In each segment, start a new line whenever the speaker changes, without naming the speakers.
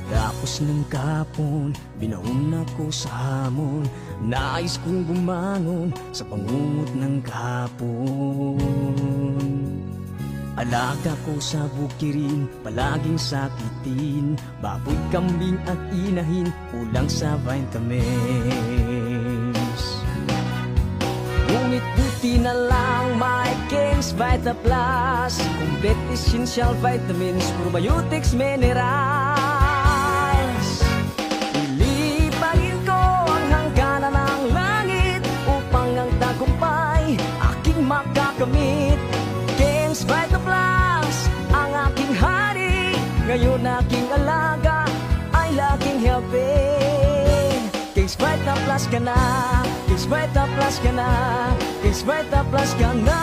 Pagkatapos ng kapon, binaon ako sa hamon. Nais kong bumangon sa pangungot ng kapon. Alaga ko sa bukirin, palaging sakitin. Baboy, kambing at inahin, kulang sa vitamins. Ngunit buti na lang may King's Vita Plus. Complete essential vitamins, probiotics, minerals. Iliparin ko ang hangganan ng langit upang ang tagumpay aking makakamit. King's Vita Plus, ang aking hari. Ngayon aking alaga ay laging healthy. King's Vita Plus ka na, King's Vita Plus ka na, King's Vita Plus ka na.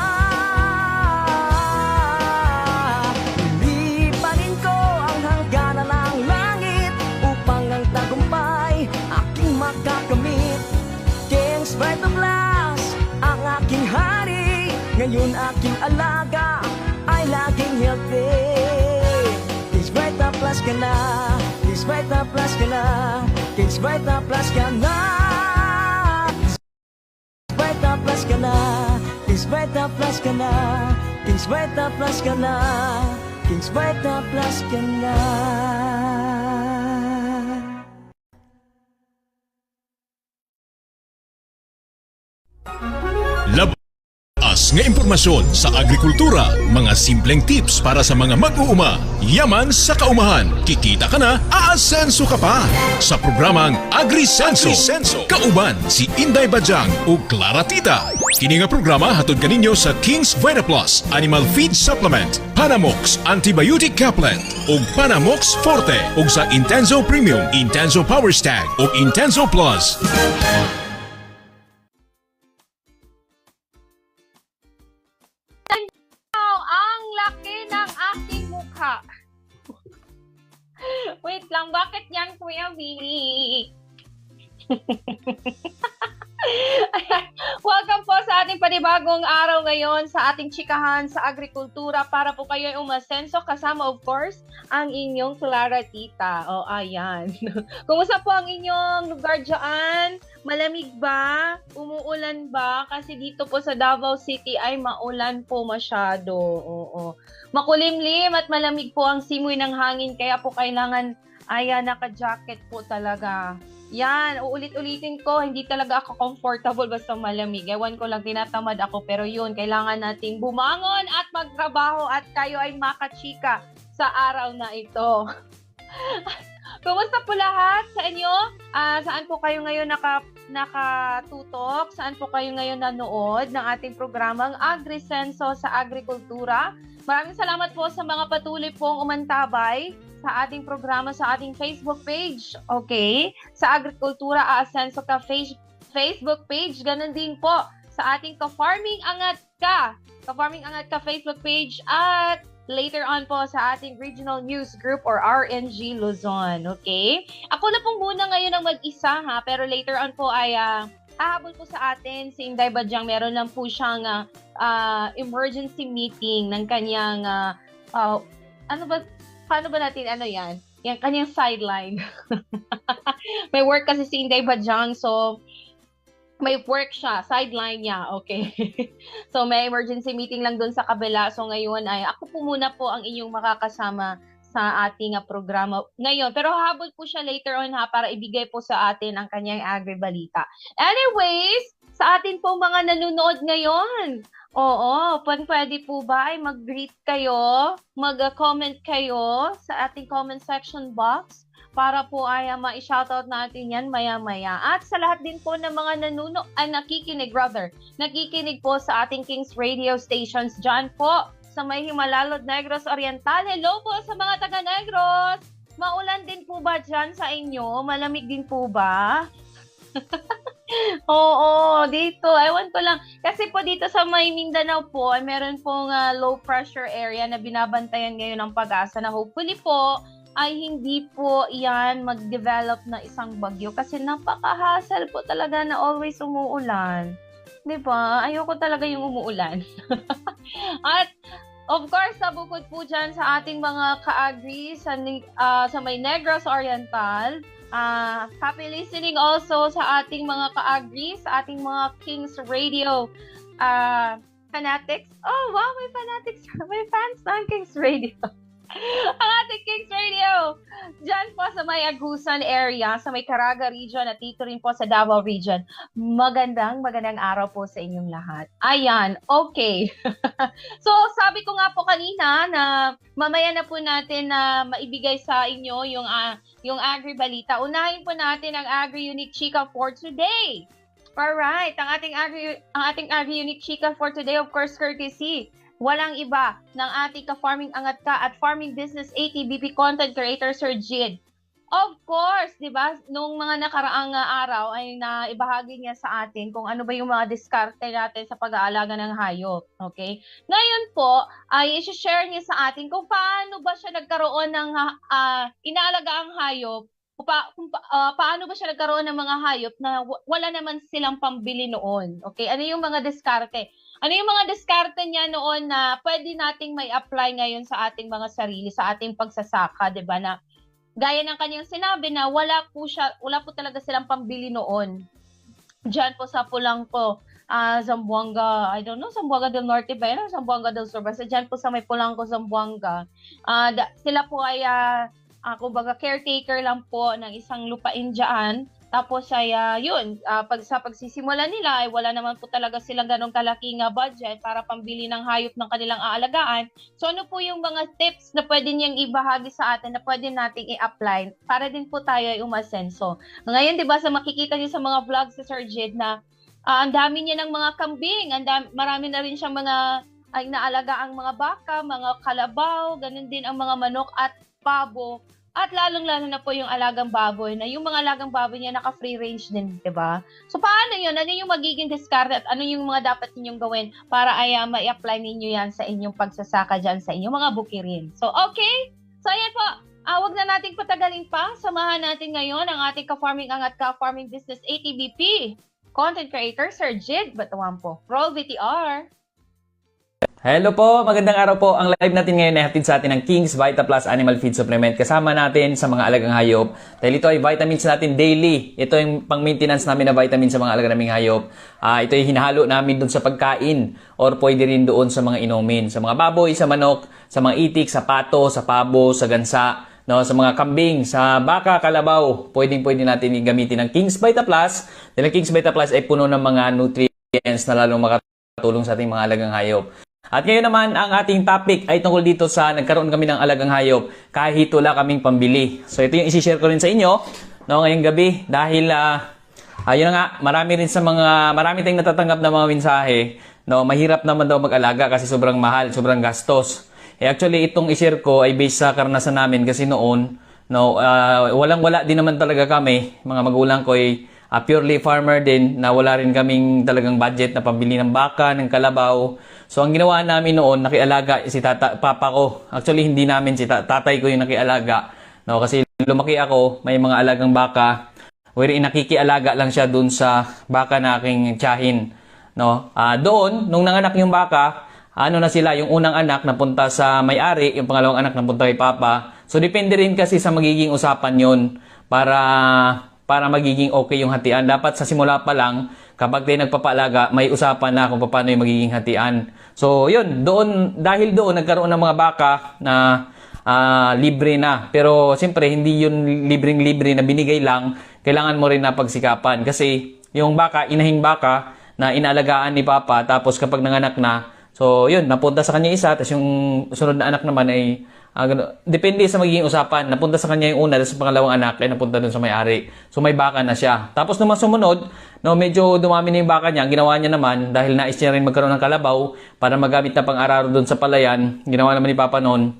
Ilipanin ko ang hangganan ng langit upang ang tagumpay aking makakamit. King's Vita Plus, ang aking hari. Ngayon aking alaga ay laging healthy. King's Vita Plus ka na, King's Vita Plus ka na, King's Vita Plus ka na. King's Vita Plus ka na, King's Vita Plus ka na, King's Vita Plus ka na, King's Vita Plus ka na.
Labas nga impormasyon sa agrikultura, mga simpleng tips para sa mga mag-uuma. Yaman sa kaumahan, kikita ka na, aasenso ka pa. Sa programang Agrisenso, kauban si Inday Bajang o Clara Tita. Kini nga programa hatod kaninyo sa King's Vita Plus Animal Feed Supplement, Panamox Antibiotic Caplet ug Panamox Forte ug sa Intenso Premium, Intenso Power Stag ug Intenso Plus.
Ang laki ng aking mukha. Wait lang, bakit yan, Kuya Willie? Welcome po sa ating panibagong araw ngayon sa ating chikahan sa agrikultura para po kayo ay umasenso kasama of course ang inyong Clara Tita. O ayan. Kumusta po ang inyong lugar dyan? Malamig ba? Umuulan ba? Kasi dito po sa Davao City ay maulan po masyado. Oo. Makulimlim at malamig po ang simoy ng hangin kaya po kailangan naka-jacket po talaga. Yan, uulit-ulitin ko, hindi talaga ako comfortable basta malamig. Ewan ko lang, tinatamad ako. Pero yun, kailangan nating bumangon at magtrabaho at kayo ay makachika sa araw na ito. Kumusta po lahat sa inyo? Saan po kayo ngayon nakatutok? Saan po kayo ngayon nanood ng ating programang Agrisenso sa Agrikultura? Maraming salamat po sa mga patuloy pong umantabay sa ating programa sa ating Facebook page. Okay? Sa Agrikultura Aasenso ka Facebook page. Ganun din po sa ating Ka-Farming Angat Ka. Ka-Farming Angat Ka Facebook page at later on po sa ating Regional News Group or RNG Luzon. Okay? Ako na pong muna ngayon ang mag-isa ha, pero later on po ay hahabol po sa atin si Inday Bajang. Meron lang po siyang emergency meeting ng kanyang paano ba natin yan? Yung kanyang sideline. May work kasi si Inday Bajang, so may work siya, sideline niya, okay. So may emergency meeting lang doon sa kabila. So ngayon ay ako po muna po ang inyong makakasama sa ating programa ngayon. Pero hahabol po siya later on ha, para ibigay po sa atin ang kanyang agribalita. Anyways, sa atin po mga nanonood ngayon, pwede po ba ay mag-greet kayo, mag-comment kayo sa ating comment section box para po ay ma-shoutout natin yan maya-maya. At sa lahat din po ng mga nakikinig po sa ating King's Radio stations dyan po sa may Himalalod, Negros Oriental. Hello po sa mga taga-Negros! Maulan din po ba dyan sa inyo? Malamig din po ba? Oo, dito. Ewan ko lang. Kasi po dito sa may Mindanao po, ay meron pong low pressure area na binabantayan ngayon ng Pag-asa na hopefully po ay hindi po yan mag-develop na isang bagyo kasi napaka-hassle po talaga na always umuulan. 'Di ba? Ayoko talaga yung umuulan. At Of course, sa bukod po dyan sa ating mga ka-agri sa may Negros Oriental, happy listening also sa ating mga ka-agri, sa ating mga Kings Radio fanatics. Oh, wow, may fanatics, may fans ng Kings Radio. Ang ating Kings Radio, dyan po sa may Agusan area, sa may Caraga region at dito rin po sa Davao region. Magandang araw po sa inyong lahat. Ayan, okay. So, sabi ko nga po kanina na mamaya na po natin na maibigay sa inyo yung Agri Balita. Unahin po natin ang Agri Unique Chika for today. Alright, ang ating Agri Unique Chika for today, of course, courtesy walang iba ng ating ka-farming angat ka at farming business ATBP content creator Sir Jid. Of course, 'di ba? Nung mga nakaraang araw ay naibahagi niya sa atin kung ano ba yung mga diskarte natin sa pag-aalaga ng hayop, okay? Ngayon po ay i-share niya sa atin kung paano ba siya nagkaroon ng inaalagaang hayop, paano ba siya nagkaroon ng mga hayop na wala naman silang pambili noon. Okay? Ano yung mga diskarte? Ano yung mga diskarte niya noon na pwede nating may apply ngayon sa ating mga sarili, sa ating pagsasaka, 'di ba? Na gaya ng kanyang sinabi na wala po talaga silang pambili noon. Diyan po sa Pulangco, Zamboanga, I don't know, Zamboanga del Norte ba yan? Zamboanga del Sur. Basta diyan po sa may Pulangco, Zamboanga. Sila po ay kumbaga caretaker lang po ng isang lupain diyan. Tapos ay sa pagsisimula nila ay wala naman po talaga silang ganong kalaking budget para pambili ng hayop ng kanilang aalagaan. So ano po yung mga tips na pwede niyang ibahagi sa atin na pwede nating i-apply para din po tayo ay umasenso. Ngayon 'di ba sa makikita niyo sa mga vlogs si Sir Jid na ang dami niya ng mga kambing, marami na rin siyang mga inaalagaan mga baka, mga kalabaw, ganun din ang mga manok at pabo. At lalong-lalo na po yung alagang baboy na yung mga alagang baboy niya naka-free range din, 'di ba? So paano 'yun? Ano yung magiging discard at ano yung mga dapat ninyong gawin para ay ma-apply ninyo 'yan sa inyong pagsasaka diyan sa inyong mga bukirin. So okay? So ayan po. Wag na nating patagalin pa. Samahan natin ngayon ang ating ka-farming angat ka-farming business ATBP content creator Sir Jid Batawan po. Roll VTR.
Hello po, magandang araw po. Ang live natin ngayon ay hatid sa atin ng King's Vita Plus Animal Feed Supplement. Kasama natin sa mga alagang hayop. Dahil ito ay vitamins natin daily. Ito yung pang-maintenance namin na vitamins sa mga alagang naming hayop. Ito ay hinahalo namin doon sa pagkain or pwede rin doon sa mga inumin. Sa mga baboy, sa manok, sa mga itik, sa pato, sa pabo, sa gansa, no, sa mga kambing, sa baka, kalabaw. Pwede natin gamitin ng King's Vita Plus. Dahil ang King's Vita Plus ay puno ng mga nutrients na lalong makatulong sa ating mga alagang hayop. At ngayon naman, ang ating topic ay tungkol dito sa nagkaroon kami ng alagang hayop kahit wala kaming pambili. So ito yung isi-share ko rin sa inyo ngayong gabi dahil yun na nga, marami tayong natatanggap na mga mensahe. Mahirap naman daw mag-alaga kasi sobrang mahal, sobrang gastos. Actually, itong i-share ko ay based sa karanasan namin kasi noon, walang-wala din naman talaga kami. Mga magulang ko ay purely farmer din na wala rin kaming talagang budget na pambili ng baka, ng kalabaw. So, ang ginawa namin noon, nakialaga si papa ko. Actually, hindi namin tatay ko yung nakialaga. Kasi lumaki ako, may mga alagang baka. Wherein nakikialaga lang siya dun sa baka na aking tiyahin. Doon, nung nanganak yung baka, na sila, yung unang anak napunta sa may-ari, yung pangalawang anak napunta kay papa. So, depende rin kasi sa magiging usapan yon para magiging okay yung hatian. Dapat sa simula pa lang, kapag tayo nagpapaalaga, may usapan na kung paano yung magiging hatian. So, yun. Dahil doon, nagkaroon ng mga baka na libre na. Pero, siyempre, hindi yun libreng-libre na binigay lang. Kailangan mo rin na pagsikapan. Kasi, yung baka, inahing baka, na inaalagaan ni Papa, tapos kapag nanganak na, so, yun, napunta sa kanya isa, tapos yung sunod na anak naman ay, depende sa magiging usapan. Napunta sa kanya yung una, tapos yung pangalawang anak ay napunta dun sa may-ari. So may baka na siya. Tapos naman sumunod, medyo dumami na yung baka niya. Ang ginawa niya naman, dahil nais niya rin magkaroon ng kalabaw para magamit na pang-araro dun sa palayan, ginawa naman ni Papa noon,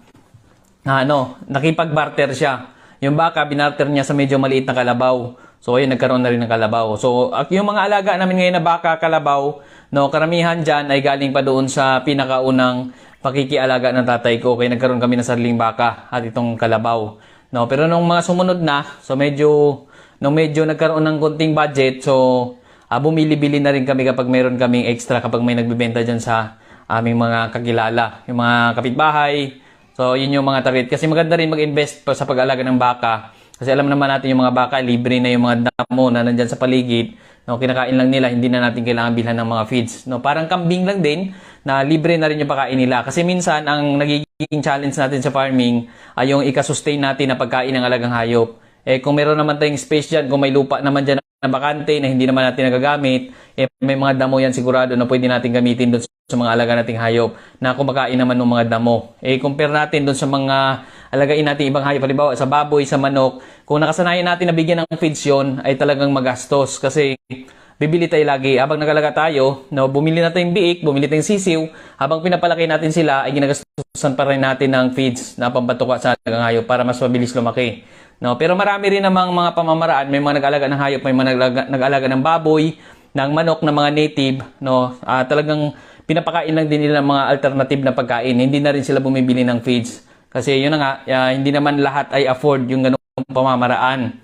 nakipag-barter siya. Yung baka, binarter niya sa medyo maliit na kalabaw. So ayun, nagkaroon na rin ng kalabaw. So yung mga alaga namin ngayon na baka, kalabaw, karamihan dyan ay galing pa doon sa pinakaunang pakikialaga ng tatay ko, kaya nagkaroon kami ng sariling baka at itong kalabaw. Pero nung mga sumunod na, so medyo nagkaroon ng konting budget, so bumili-bili na rin kami kapag mayroon kaming extra, kapag may nagbebenta dyan sa aming mga kakilala, yung mga kapitbahay. So, yun yung mga target. Kasi maganda rin mag-invest pa sa pag-alaga ng baka. Kasi alam naman natin yung mga baka, libre na yung mga damo na nandyan sa paligid. No, kinakain lang nila, hindi na natin kailangan bilhan ng mga feeds. No, parang kambing lang din na libre na rin yung pagkain nila. Kasi minsan, ang nagiging challenge natin sa farming ay yung ikasustain natin na pagkain ng alagang hayop. Kung meron naman tayong space dyan, kung may lupa naman dyan na bakante na hindi naman natin nagagamit, may mga damo yan sigurado na pwede natin gamitin doon sa mga alaga nating hayop na kumakain naman ng mga damo. Compare natin doon sa mga alagain natin ibang hayop, halimbawa sa baboy, sa manok, kung nakasanayan natin na bigyan ng feeds yun, ay talagang magastos kasi bibili tayo lagi. Habang nagalaga tayo, no, bumili na tayong biik, bumili tayong sisiw, habang pinapalaki natin sila, ay ginagastusan pa rin natin ng feeds na pampatuka sa alagang hayop para mas mabilis lumaki. No, pero marami rin namang mga pamamaraan, may mga nag-alaga ng hayop, may mga nag-alaga ng baboy, ng manok, ng mga native, no, talagang pinapakain lang din nila ng mga alternative na pagkain. Hindi na rin sila bumibili ng feeds. Kasi yun na nga, hindi naman lahat ay afford yung ganung pamamaraan.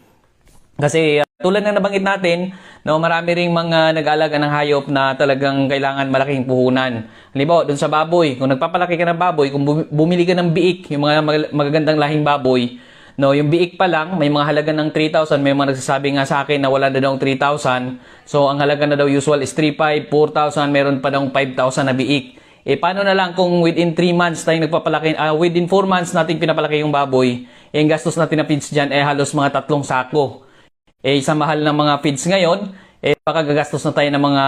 Kasi tulad ng nabanggit natin, no, marami ring mga nag-aalaga ng hayop na talagang kailangan malaking puhunan. Halimbawa, dun sa baboy, kung nagpapalaki ka ng baboy, kung bumili ka ng biik, yung mga magagandang lahing baboy, no, yung biik pa lang, may mga halaga ng 3,000. May mga nagsasabi nga sa akin na wala na daw 3,000. So, ang halaga na daw usual is 3,500, 4,000, meron pa daw 5,000 na biik. Paano na lang kung within 3 months tayong nagpapalaki, within 4 months natin pinapalaki yung baboy, yung gastos natin na feeds dyan, halos mga 3 sako. Sa mahal ng mga feeds ngayon, baka gagastos na tayo ng mga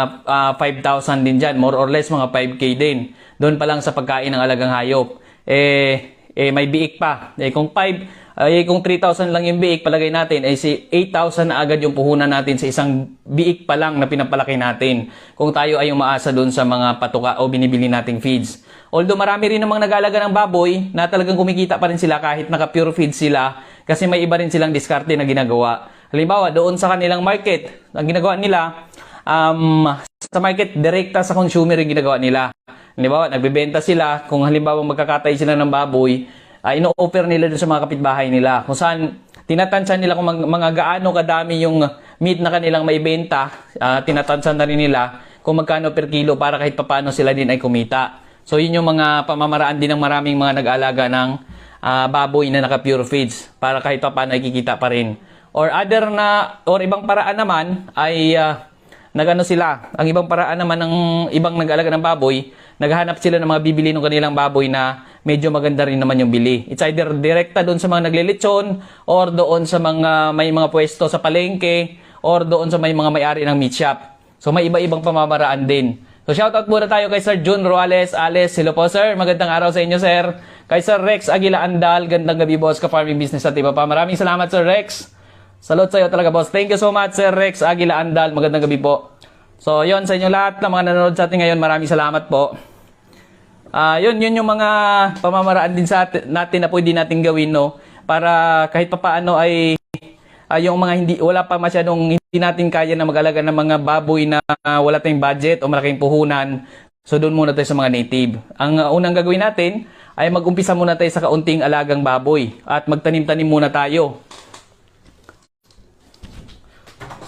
5,000 din dyan, more or less mga 5K din. Doon pa lang sa pagkain ng alagang hayop. May biik pa. Kung 3,000 lang yung biik, palagay natin, si 8,000 na agad yung puhunan natin sa isang biik pa lang na pinapalaki natin. Kung tayo ay umaasa doon sa mga patuka o binibili nating feeds. Although marami rin namang nag-aalaga ng baboy na talagang kumikita pa rin sila kahit naka-pure feeds sila kasi may iba rin silang diskarte na ginagawa. Halimbawa, doon sa kanilang market, ang ginagawa nila, sa market, direkta sa consumer yung ginagawa nila. Halimbawa, nagbebenta sila, kung halimbawa magkakatay sila ng baboy, ino-offer nila doon sa mga kapitbahay nila. Kung saan, tinatansyan nila kung mga gaano kadami yung meat na kanilang maibenta, tinatansyan na rin nila kung magkano per kilo para kahit papaano sila din ay kumita. So, yun yung mga pamamaraan din ng maraming mga nag-aalaga ng baboy na naka-pure feeds para kahit papaano ay kikita pa rin. Or ibang paraan naman ay nagano sila. Ang ibang paraan naman ng ibang nag-aalaga ng baboy, naghahanap sila ng mga bibili ng kanilang baboy na medyo maganda rin naman yung bili. It's either direkta doon sa mga naglilitsyon or doon sa mga may mga pwesto sa palengke or doon sa may mga may-ari ng meat shop. So may iba-ibang pamamaraan din. So shoutout muna tayo kay Sir Jun Roales Ales. Hello po sir, magandang araw sa inyo sir. Kay Sir Rex Aguila Andal, gandang gabi boss ka farming business at iba pa. Maraming salamat Sir Rex. Salute sa'yo talaga boss. Thank you so much Sir Rex Aguila Andal, magandang gabi po. So yon sa inyo lahat na mga nanonood sa atin ngayon, maraming salamat po. Yun yung mga pamamaraan din sa natin na pwede natin gawin, no, para kahit papaano ay yung mga wala pa masyadong hindi natin kaya na mag-alaga ng mga baboy na wala tayong budget o malaking puhunan. So doon muna tayo sa mga native. Ang unang gagawin natin ay mag-umpisa muna tayo sa kaunting alagang baboy at magtanim-tanim muna tayo.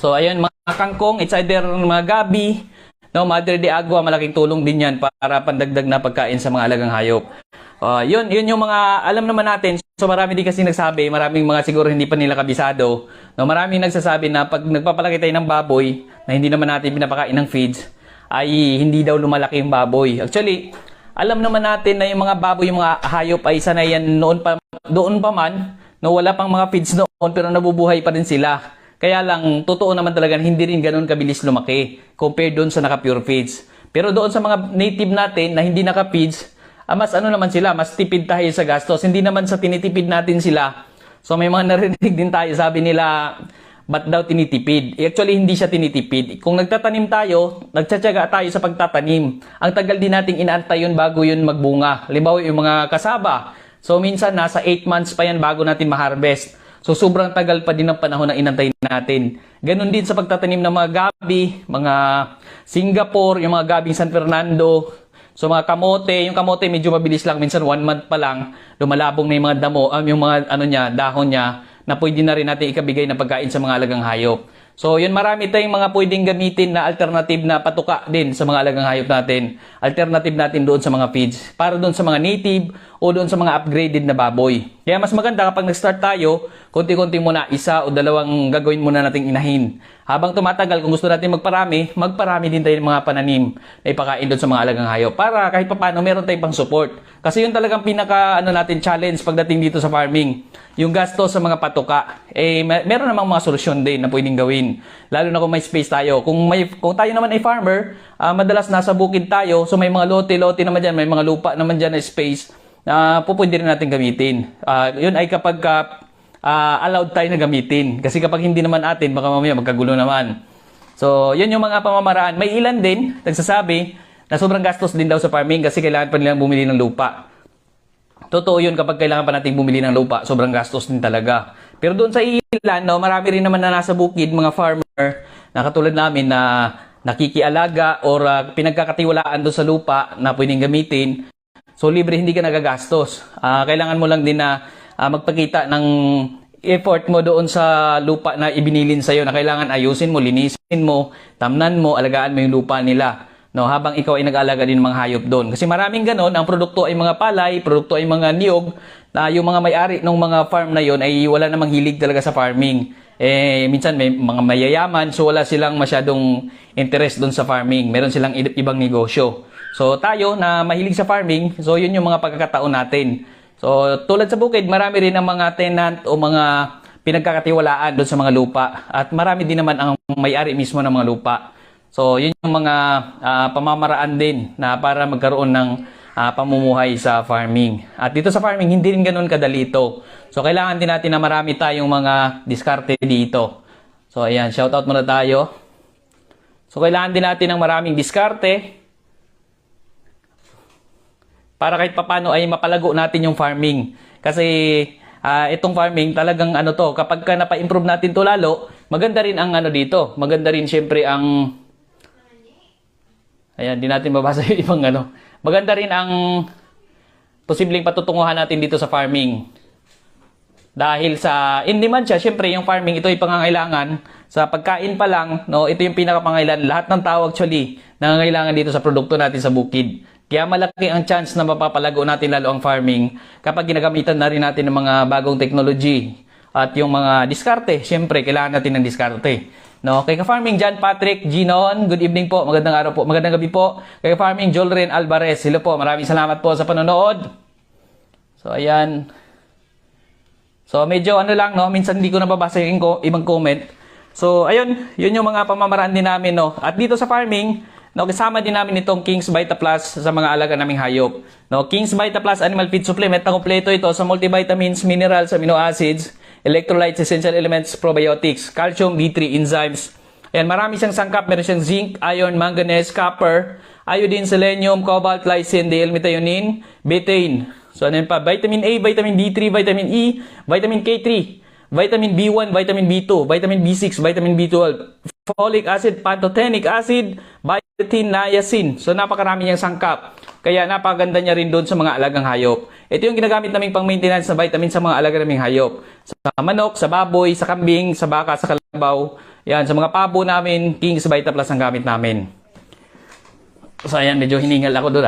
So ayun mga kangkong, it's either mga gabi, no, Madre de Agua, malaking tulong din yan para pandagdag na pagkain sa mga alagang hayop. Yun yung mga alam naman natin. So marami din kasi nagsabi, maraming mga siguro hindi pa nila kabisado. No, maraming nagsasabi na pag nagpapalaki tayo ng baboy na hindi naman natin pinapakain ng feeds, ay hindi daw lumalaki yung baboy. Actually, alam naman natin na yung mga baboy, yung mga hayop ay sanayan doon pa man, no, wala pang mga feeds noon pero nabubuhay pa rin sila. Kaya lang, totoo naman talaga, hindi rin ganun kabilis lumaki compared doon sa naka-pure feeds. Pero doon sa mga native natin na hindi naka-feeds, mas naman sila, mas tipid tayo sa gastos. Hindi naman sa tinitipid natin sila. So may mga narinig din tayo, sabi nila, ba't daw tinitipid? Actually, hindi siya tinitipid. Kung nagtatanim tayo, nagtsatsaga tayo sa pagtatanim. Ang tagal din nating inaantay yun bago yun magbunga. Halimbawa, yung mga kasaba. So minsan, nasa 8 months pa yan bago natin ma-harvest. So, sobrang tagal pa din ng panahon na inantay natin. Ganon din sa pagtatanim ng mga gabi, mga Singapore, yung mga gabing San Fernando. So, mga kamote, yung kamote medyo mabilis lang. Minsan 1 month pa lang, lumalabong na yung mga damo, yung mga dahon niya, na pwede na rin natin ikabigay na pagkain sa mga alagang hayop. So, yun, marami tayong mga pwedeng gamitin na alternative na patuka din sa mga alagang hayop natin. Alternative natin doon sa mga feeds. Para doon sa mga native o doon sa mga upgraded na baboy. Kaya mas maganda kapag nag-start tayo, konti-konti muna, 1 o 2 gagawin muna nating inahin. Habang tumatagal, kung gusto natin magparami din tayo ng mga pananim na ipakain doon sa mga alagang hayop. Para kahit papaano, meron tayong pang support. Kasi yun talagang pinaka natin challenge pagdating dito sa farming. Yung gasto sa mga patuka, meron namang mga solusyon din na pwedeng gawin. Lalo na kung may space tayo. Kung tayo naman ay farmer, madalas nasa bukid tayo, so may mga lote-lote naman dyan, may mga lupa naman dyan na space na pwede rin natin gamitin. Yun ay kapag allowed tayo na gamitin. Kasi kapag hindi naman atin, baka mamaya magkagulo naman. So, yun yung mga pamamaraan. May ilan din nagsasabi na sobrang gastos din daw sa farming kasi kailangan pa nilang bumili ng lupa. Totoo yun, kapag kailangan pa nating bumili ng lupa, sobrang gastos din talaga. Pero doon sa ilan, no, marami rin naman na nasa bukid, mga farmer, na katulad namin na nakikialaga or pinagkakatiwalaan doon sa lupa na pwedeng gamitin. So, libre, hindi ka nagagastos. Kailangan mo lang din na magpakita ng effort mo doon sa lupa na ibinilin sa'yo na kailangan ayusin mo, linisin mo, tamnan mo, alagaan mo yung lupa nila. No, habang ikaw ay nag-aalaga din ng mga hayop doon. Kasi maraming ganon, ang produkto ay mga palay, produkto ay mga niyog, na yung mga may-ari ng mga farm na yon ay wala namang hilig talaga sa farming. Minsan may mga mayayaman, so wala silang masyadong interest doon sa farming. Meron silang ibang negosyo. So tayo na mahilig sa farming, so yun yung mga pagkakataon natin. So tulad sa bukid, marami rin ang mga tenant o mga pinagkakatiwalaan doon sa mga lupa. At marami din naman ang may-ari mismo ng mga lupa. So, yun yung mga pamamaraan din na para magkaroon ng pamumuhay sa farming. At dito sa farming, hindi rin ganun kadali ito. So, kailangan din natin na marami tayong mga diskarte dito. So, ayan, shoutout muna tayo. So, kailangan din natin ng maraming diskarte para kahit papano ay mapalago natin yung farming. Kasi, itong farming talagang kapag ka napa-improve natin to lalo, maganda rin ang dito. Maganda rin syempre ang ayan, di natin mabasa yung ibang Maganda rin ang posibleng patutunguhan natin dito sa farming. Dahil sa in-demand siya, syempre yung farming, ito ay pangangailangan. Sa pagkain pa lang, no, ito yung pinakapangailangan. Lahat ng tao actually, nangangailangan dito sa produkto natin sa bukid. Kaya malaki ang chance na mapapalago natin lalo ang farming kapag ginagamitan na rin natin ng mga bagong technology. At yung mga diskarte, syempre, kailangan natin ng diskarte. No, kay ka-farming John Patrick Ginon, good evening po, magandang araw po, magandang gabi po. Kay ka-farming Jolren Alvarez, hello po, maraming salamat po sa panonood. So ayan. So medyo lang, no, minsan hindi ko nababasa yung ibang comment. So ayun, yun yung mga pamamaraan din namin, no. At dito sa farming, no, kasama din namin itong King's Vita Plus sa mga alaga naming hayop. No, King's Vita Plus Animal Feed Supplement, na kompleto ito sa multivitamins, minerals, amino acids, electrolytes, essential elements, probiotics, calcium, D3, enzymes. Ayan, marami siyang sangkap. Meron siyang zinc, iron, manganese, copper, iodine, selenium, cobalt, lysine, D-L-methionine, betaine. So, ano yun pa? Vitamin A, vitamin D3, vitamin E, vitamin K3, vitamin B1, vitamin B2, vitamin B6, vitamin B12, folic acid, pantothenic acid, biotin, niacin. So, napakarami niyang sangkap. Kaya napaganda niya rin doon sa mga alagang hayop. Ito yung ginagamit naming pang-maintenance na vitamin sa mga alaga naming hayop. Sa manok, sa baboy, sa kambing, sa baka, sa kalabaw. Yan, sa mga pabo namin, King's Vita Plus ang gamit namin. So, ayan, medyo hiningal ako doon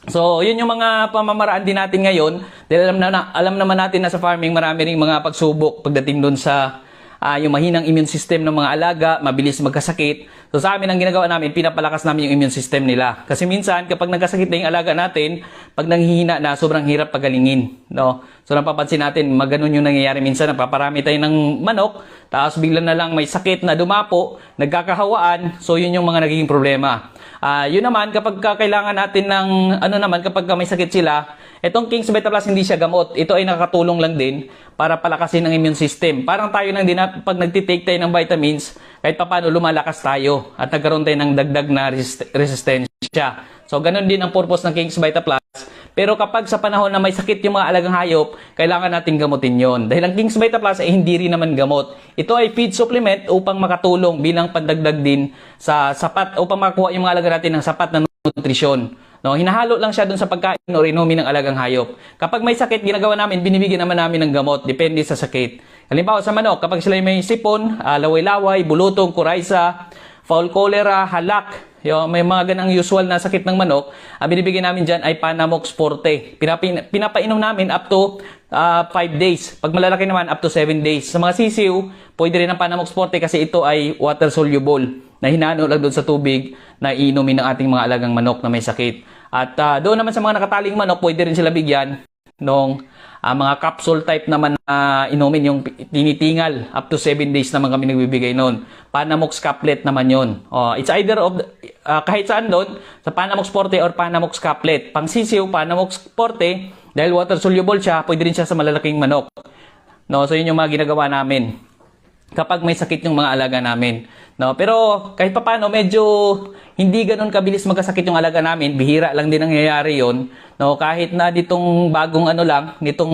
So, yun yung mga pamamaraan din natin ngayon. Dahil alam naman natin na sa farming, marami ring mga pagsubok pagdating doon sa yung mahinang immune system ng mga alaga, mabilis magkasakit. So sa amin, ang ginagawa namin, pinapalakas namin yung immune system nila. Kasi minsan, kapag nagkasakit na yung alaga natin, pag nanghihina na, sobrang hirap pagalingin. No? So napapansin natin, maganon yung nangyayari minsan, napaparami tayo ng manok, tapos bigla na lang may sakit na dumapo, nagkakahawaan, so yun yung mga nagiging problema. Yun naman, kapag kailangan natin ng, kapag may sakit sila, itong King's Vita Plus hindi siya gamot. Ito ay nakakatulong lang din para palakasin ang immune system. Parang tayo nang pag nagtitake tayo ng vitamins, kahit paano lumalakas tayo at nagkaroon tayo ng dagdag na resistensya. So, ganun din ang purpose ng King's Vita Plus. Pero kapag sa panahon na may sakit yung mga alagang hayop, kailangan natin gamutin yon. Dahil ang King's Vita Plus ay hindi rin naman gamot. Ito ay feed supplement upang makatulong bilang pandagdag din sa sapat, upang makakuha yung mga alaga natin ng sapat na nutrisyon. No, hinahalo lang siya dun sa pagkain o inumin ng alagang hayop. Kapag may sakit, ginagawa namin, binibigyan naman namin ng gamot, depende sa sakit. Halimbawa sa manok, kapag sila may sipon, laway-laway, bulutong, kuraysa, foul cholera, halak, may mga ganang usual na sakit ng manok, binibigyan namin dyan ay Panamox Forte. Pinapainom namin up to 5 days. Pag malalaki naman, up to 7 days. Sa mga sisiw, pwede rin ang Panamox Forte kasi ito ay water soluble na hinano lang doon sa tubig na iinumin ng ating mga alagang manok na may sakit. At doon naman sa mga nakataling manok, pwede rin sila bigyan ng mga capsule type naman na inumin, yung tinitingal. Up to 7 days naman kami nagbibigay noon. Panamox Caplet naman yon. It's either of kahit saan doon, sa Panamox Forte or Panamox Caplet. Pang sisiw, Panamox Forte, dahil water soluble siya, pwede rin siya sa malalaking manok. No, so yun yung mga ginagawa namin kapag may sakit yung mga alaga namin. No, pero kahit papaano medyo hindi ganoon kabilis magkasakit yung alaga namin, bihira lang din nangyayari 'yon. No, kahit na ditong bagong nitong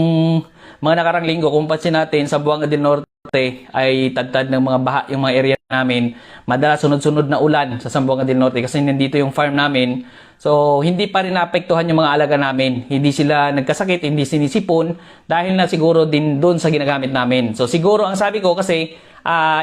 mga nakarang linggo, kung pansin natin sa Buanga del Norte ay tadtad ng mga baha yung mga area namin. Madalas sunod-sunod na ulan sa Zamboanga del Norte kasi nandito yung farm namin. So, hindi pa rin naapektuhan yung mga alaga namin. Hindi sila nagkasakit, hindi sinisipon dahil na siguro din doon sa ginagamit namin. So, siguro ang sabi ko kasi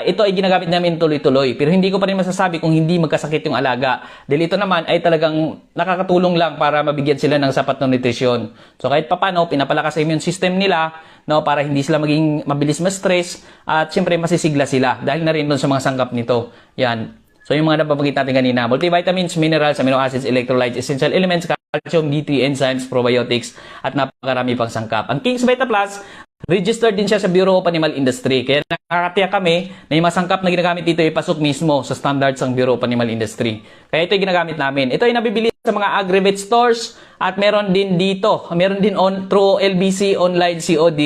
ito ay ginagamit namin tuloy-tuloy. Pero hindi ko pa rin masasabi kung hindi magkasakit yung alaga. Dahil ito naman ay talagang nakakatulong lang para mabigyan sila ng sapat na nutrisyon. So, kahit papano, pinapalakas ang immune system nila, no, para hindi sila maging mabilis ma-stress at syempre masisigla sila dahil na rin doon sa mga sangkap nito. Yan. So yung mga nababanggit natin kanina, multivitamins, minerals, amino acids, electrolytes, essential elements, calcium, D3, enzymes, probiotics, at napakarami pang sangkap. Ang King's Vita Plus, registered din siya sa Bureau of Animal Industry. Kaya nakakatiyak kami na yung masangkap na ginagamit dito ay pasok mismo sa standards ng Bureau of Animal Industry. Kaya ito yung ginagamit namin. Ito ay nabibili sa mga agri-vet stores at meron din dito. Meron din through LBC online COD.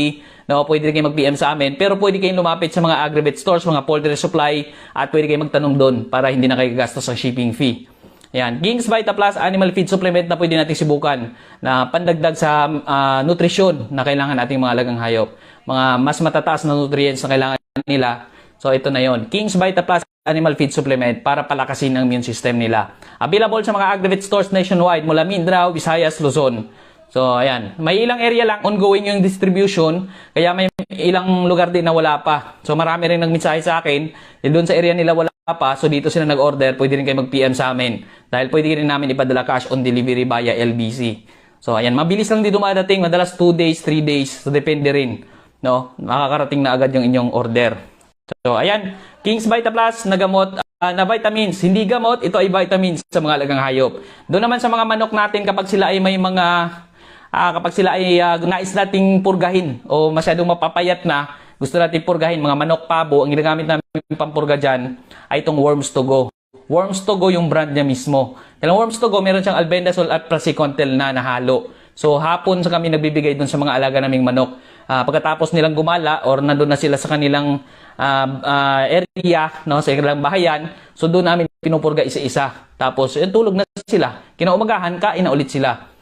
No, pwede kayo mag-PM sa amin, pero pwede kayong lumapit sa mga agri-vet stores, mga poultry supply, at pwede kayong magtanong doon para hindi na kayo gastos sa shipping fee. Yan. King's Vita Plus Animal Feed Supplement na pwede natin sibukan na pandagdag sa nutrisyon na kailangan ating mga alagang hayop. Mga mas matataas na nutrients na kailangan nila. So, ito na yon. King's Vita Plus Animal Feed Supplement para palakasin ang immune system nila. Available sa mga agri-vet stores nationwide mula Mindanao, Visayas, Luzon. So, ayan. May ilang area lang, ongoing yung distribution, kaya may ilang lugar din na wala pa. So, marami rin nagmensahe sa akin, doon sa area nila wala pa, so dito sila nag-order, pwede rin kayo mag-PM sa amin. Dahil pwede rin namin ipadala cash on delivery via LBC. So, ayan. Mabilis lang din dumadating, madalas 2 days, 3 days, so depende rin. No? Makakarating na agad yung inyong order. So, ayan. King's Vita Plus na gamot, na vitamins. Hindi gamot, ito ay vitamins sa mga alagang hayop. Doon naman sa mga manok natin, kapag sila ay may mga kapag sila ay nais nating purgahin o masyadong mapapayat na, gusto nating purgahin, mga manok, pabo, ang ginagamit namin pampurga dyan ay itong Worms to Go. Worms to Go yung brand niya mismo. Yung Worms to Go, meron siyang albendazole at praziquantel na nahalo. So hapon sa kami nagbibigay dun sa mga alaga naming manok. Pagkatapos nilang gumala or nandun na sila sa kanilang area, no, sa kanilang bahayan, so doon namin pinupurga isa-isa. Tapos tulog na sila. Kinaumagahan, kain na ulit sila.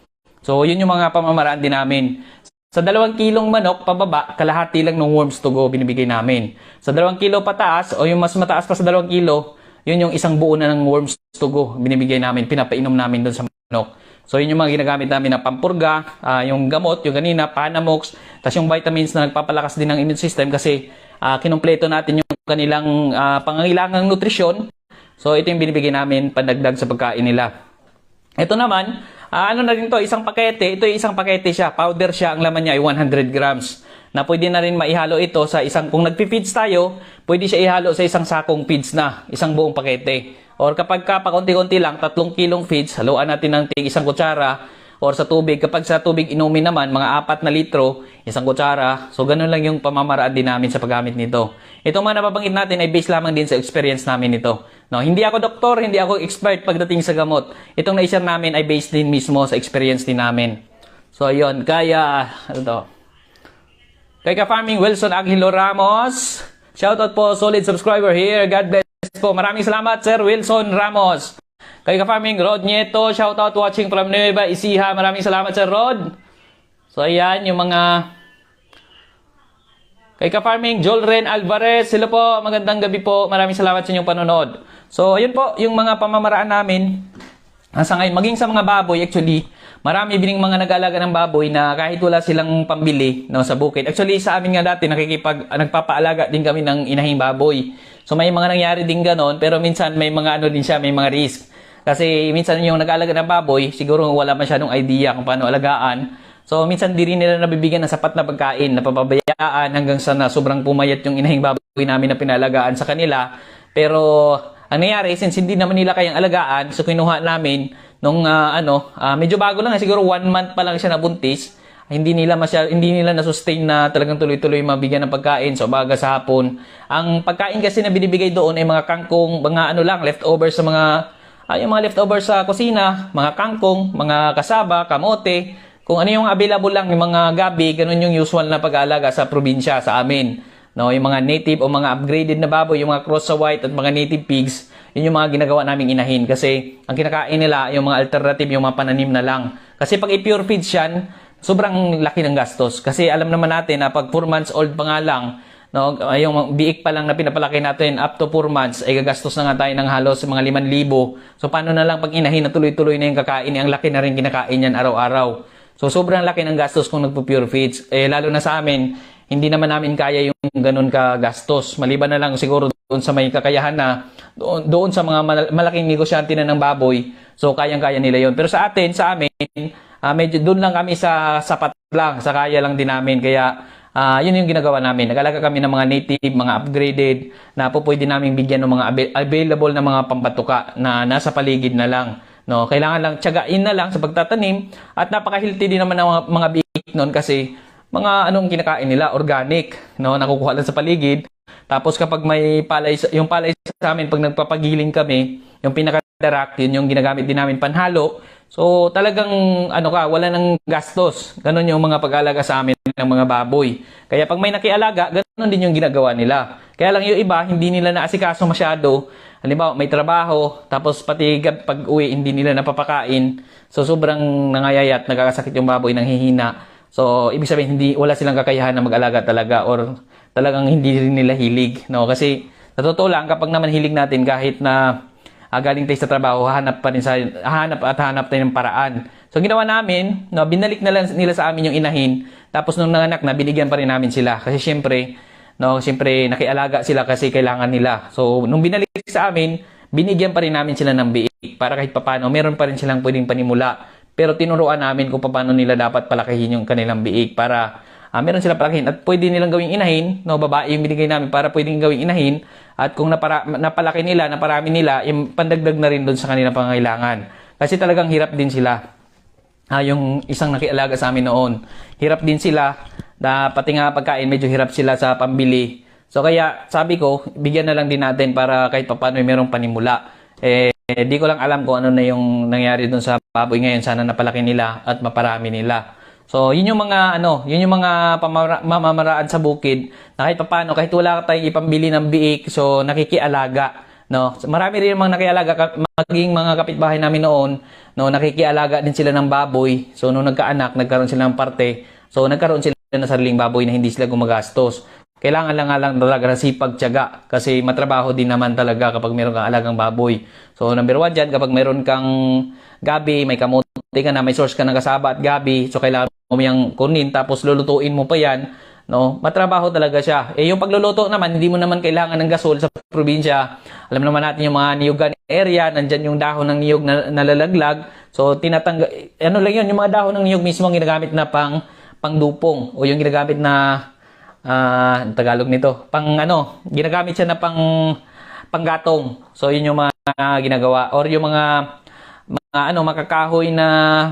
So, yun yung mga pamamaraan din namin. Sa 2 kilong manok, pababa, kalahati lang ng Worms to Go binibigay namin. Sa 2 kilo pataas, o yung mas mataas pa sa 2 kilo, yun yung isang buo na ng Worms to Go binibigay namin, pinapainom namin doon sa manok. So, yun yung mga ginagamit namin na pampurga, yung gamot, yung kanina, Panamox, tapos yung vitamins na nagpapalakas din ng immune system kasi kinumpleto natin yung kanilang pangangailangang nutrisyon. So, ito yung binibigay namin pandagdag sa pagkain nila. Ito naman, ano na rin to, isang pakete. Ito yung isang pakete siya. Powder siya. Ang laman niya ay 100 grams. Na pwede na rin maihalo ito sa isang, kung nagpi-feeds tayo, pwede siya ihalo sa isang sakong feeds na. Isang buong pakete. Or kapag ka pakunti-kunti lang, 3 kilong feeds, haluan natin ng tig 1 kutsara. Or sa tubig, kapag sa tubig inumin naman, mga 4 na litro, 1 kutsara. So, ganun lang yung pamamaraan din namin sa paggamit nito. Itong mga nababanggit natin ay based lamang din sa experience namin nito. No, hindi ako doktor, hindi ako expert pagdating sa gamot. Itong na-share namin ay based din mismo sa experience din namin. So, ayun. Kaya, Kay Ka-Farming Wilson Aguilo Ramos. Shoutout po, solid subscriber here. God bless po. Maraming salamat, Sir Wilson Ramos. Kay Ka-Farming Rod Nieto, shoutout watching from Nueva Ecija. Maraming salamat, Sir Rod. So, ayan, yung mga... Kay Ka-Farming Jolren Alvarez, hello po, magandang gabi po. Maraming salamat sa inyong panonood. So, ayun po, yung mga pamamaraan namin Sa ngayon, maging sa mga baboy, actually, marami din mga nag-aalaga ng baboy na kahit wala silang pambili, no, sa bukid. Actually, sa amin nga dati, nagpapaalaga din kami ng inahing baboy. So, may mga nangyari din ganon, pero minsan may mga ano din siya, may mga risk. Kasi minsan yung nag-aalaga ng baboy, siguro wala masyadong idea kung paano alagaan. So, minsan di rin nila nabibigyan ng sapat na pagkain, napapabayaan hanggang sa na sobrang pumayat yung inahing baboy namin na pinalagaan sa kanila. Pero, ang nangyari, since hindi naman nila kayang alagaan, so kinuha namin nung medyo bago lang, siguro 1 month pa lang siya nabuntis. Hindi nila na-sustain na talagang tuloy-tuloy mabigyan ng pagkain. So, baga sa hapon. Ang pagkain kasi na binibigay doon ay mga kangkong, mga leftover sa yung mga leftover sa kusina, mga kangkong, mga kasaba, kamote, kung ano yung available lang, yung mga gabi, ganun yung usual na pag-aalaga sa probinsya, sa amin. No, yung mga native o mga upgraded na baboy, yung mga cross sa white at mga native pigs, yun yung mga ginagawa naming inahin. Kasi ang kinakain nila, yung mga alternative, yung mga pananim na lang. Kasi pag i-pure feeds yan, sobrang laki ng gastos. Kasi alam naman natin na pag 4 months old pa nga lang, no, yung biik pa lang na pinapalaki natin up to 4 months, ay gagastos na nga tayo ng halos mga 5,000. So paano na lang pag inahin na tuloy-tuloy na yung kakain, ang laki na rin kinakain yan araw-araw. So sobrang laki ng gastos kung nagpo-pure feeds. Lalo na sa amin, hindi naman namin kaya yung ganun ka gastos. Maliban na lang siguro doon sa may kakayahan na doon sa mga malaking negosyante na ng baboy. So kayang-kaya nila yon. Pero sa amin, medyo doon lang kami sa sapat lang, sa kaya lang din namin. Kaya yun yung ginagawa namin. Nag-alaga kami ng mga native, mga upgraded na po pwede namin bigyan ng mga available na mga pampatuka na nasa paligid na lang. No, kailangan lang tiyagain na lang sa pagtatanim at napaka-healthy din naman ng mga biik noon kasi mga anong kinakain nila, organic, no, nakukuha lang sa paligid. Tapos kapag may palay, yung palay sa amin, pag nagpapagiling kami, yung pinaka-direct, yun yung ginagamit din namin panhalo. So talagang wala nang gastos. Ganon yung mga pag-alaga sa amin ng mga baboy. Kaya pag may nakialaga, ganon din yung ginagawa nila. Kaya lang yung iba, hindi nila naasikaso masyado. Halimbawa, may trabaho, tapos pati pag uwi, hindi nila napapakain. So sobrang nangayayat, nagkakasakit yung baboy, nanghihina. So, ibig sabihin, wala silang kakayahan na mag-alaga talaga or talagang hindi rin nila hilig. No? Kasi, sa totoo lang, kapag naman hilig natin, kahit na galing tayo sa trabaho, hanap tayo ng paraan. So, ginawa namin, no, binalik na lang nila sa amin yung inahin. Tapos, nung nanganak na, binigyan pa rin namin sila. Kasi, syempre, nakialaga sila kasi kailangan nila. So, nung binalik sa amin, binigyan pa rin namin sila ng biik. Para kahit papano, meron pa rin silang pwedeng panimula. Pero tinuruan namin kung paano nila dapat palakihin yung kanilang biik para meron sila palakihin. At pwede nilang gawing inahin, no, babae yung binigay namin para pwedeng gawing inahin. At kung napalaki nila, naparami nila, yung pandagdag na rin doon sa kanilang pangangailangan. Kasi talagang hirap din sila. Yung isang nakialaga sa amin noon, hirap din sila. Pati nga pagkain, medyo hirap sila sa pambili. So kaya sabi ko, bigyan na lang din natin para kahit paano merong panimula. Di ko lang alam kung ano na yung nangyari dun sa baboy ngayon. Sana napalaki nila at maparami nila. So, yun yung mga pamamaraan sa bukid na kahit paano, kahit wala tayong ipambili ng biik, so nakikialaga. No? Marami rin mga nakikialaga, maging mga kapitbahay namin noon, no, nakikialaga din sila ng baboy. So, nung nagkaanak, nagkaroon sila ng parte. So, nagkaroon sila ng sariling baboy na hindi sila gumagastos. Kailangan lang talaga ng sipag, tiyaga. Kasi matrabaho din naman talaga kapag meron kang alagang baboy. So, number 1 dyan, kapag meron kang gabi, may kamote ka na, may source ka ng kasaba at gabi, so kailangan mo yung kunin, tapos lulutuin mo pa yan, no? Matrabaho talaga siya. Yung pagluluto naman, hindi mo naman kailangan ng gasol sa probinsya. Alam naman natin yung mga niyugan area, nandyan yung dahon ng niyog na nalalaglag. So, lang yun, yung mga dahon ng niyog mismo ang ginagamit na pangdupong o yung ginagamit na Tagalog nito. Ginagamit siya na panggatong. So, yun yung mga ginagawa. Or yung mga makakahoy na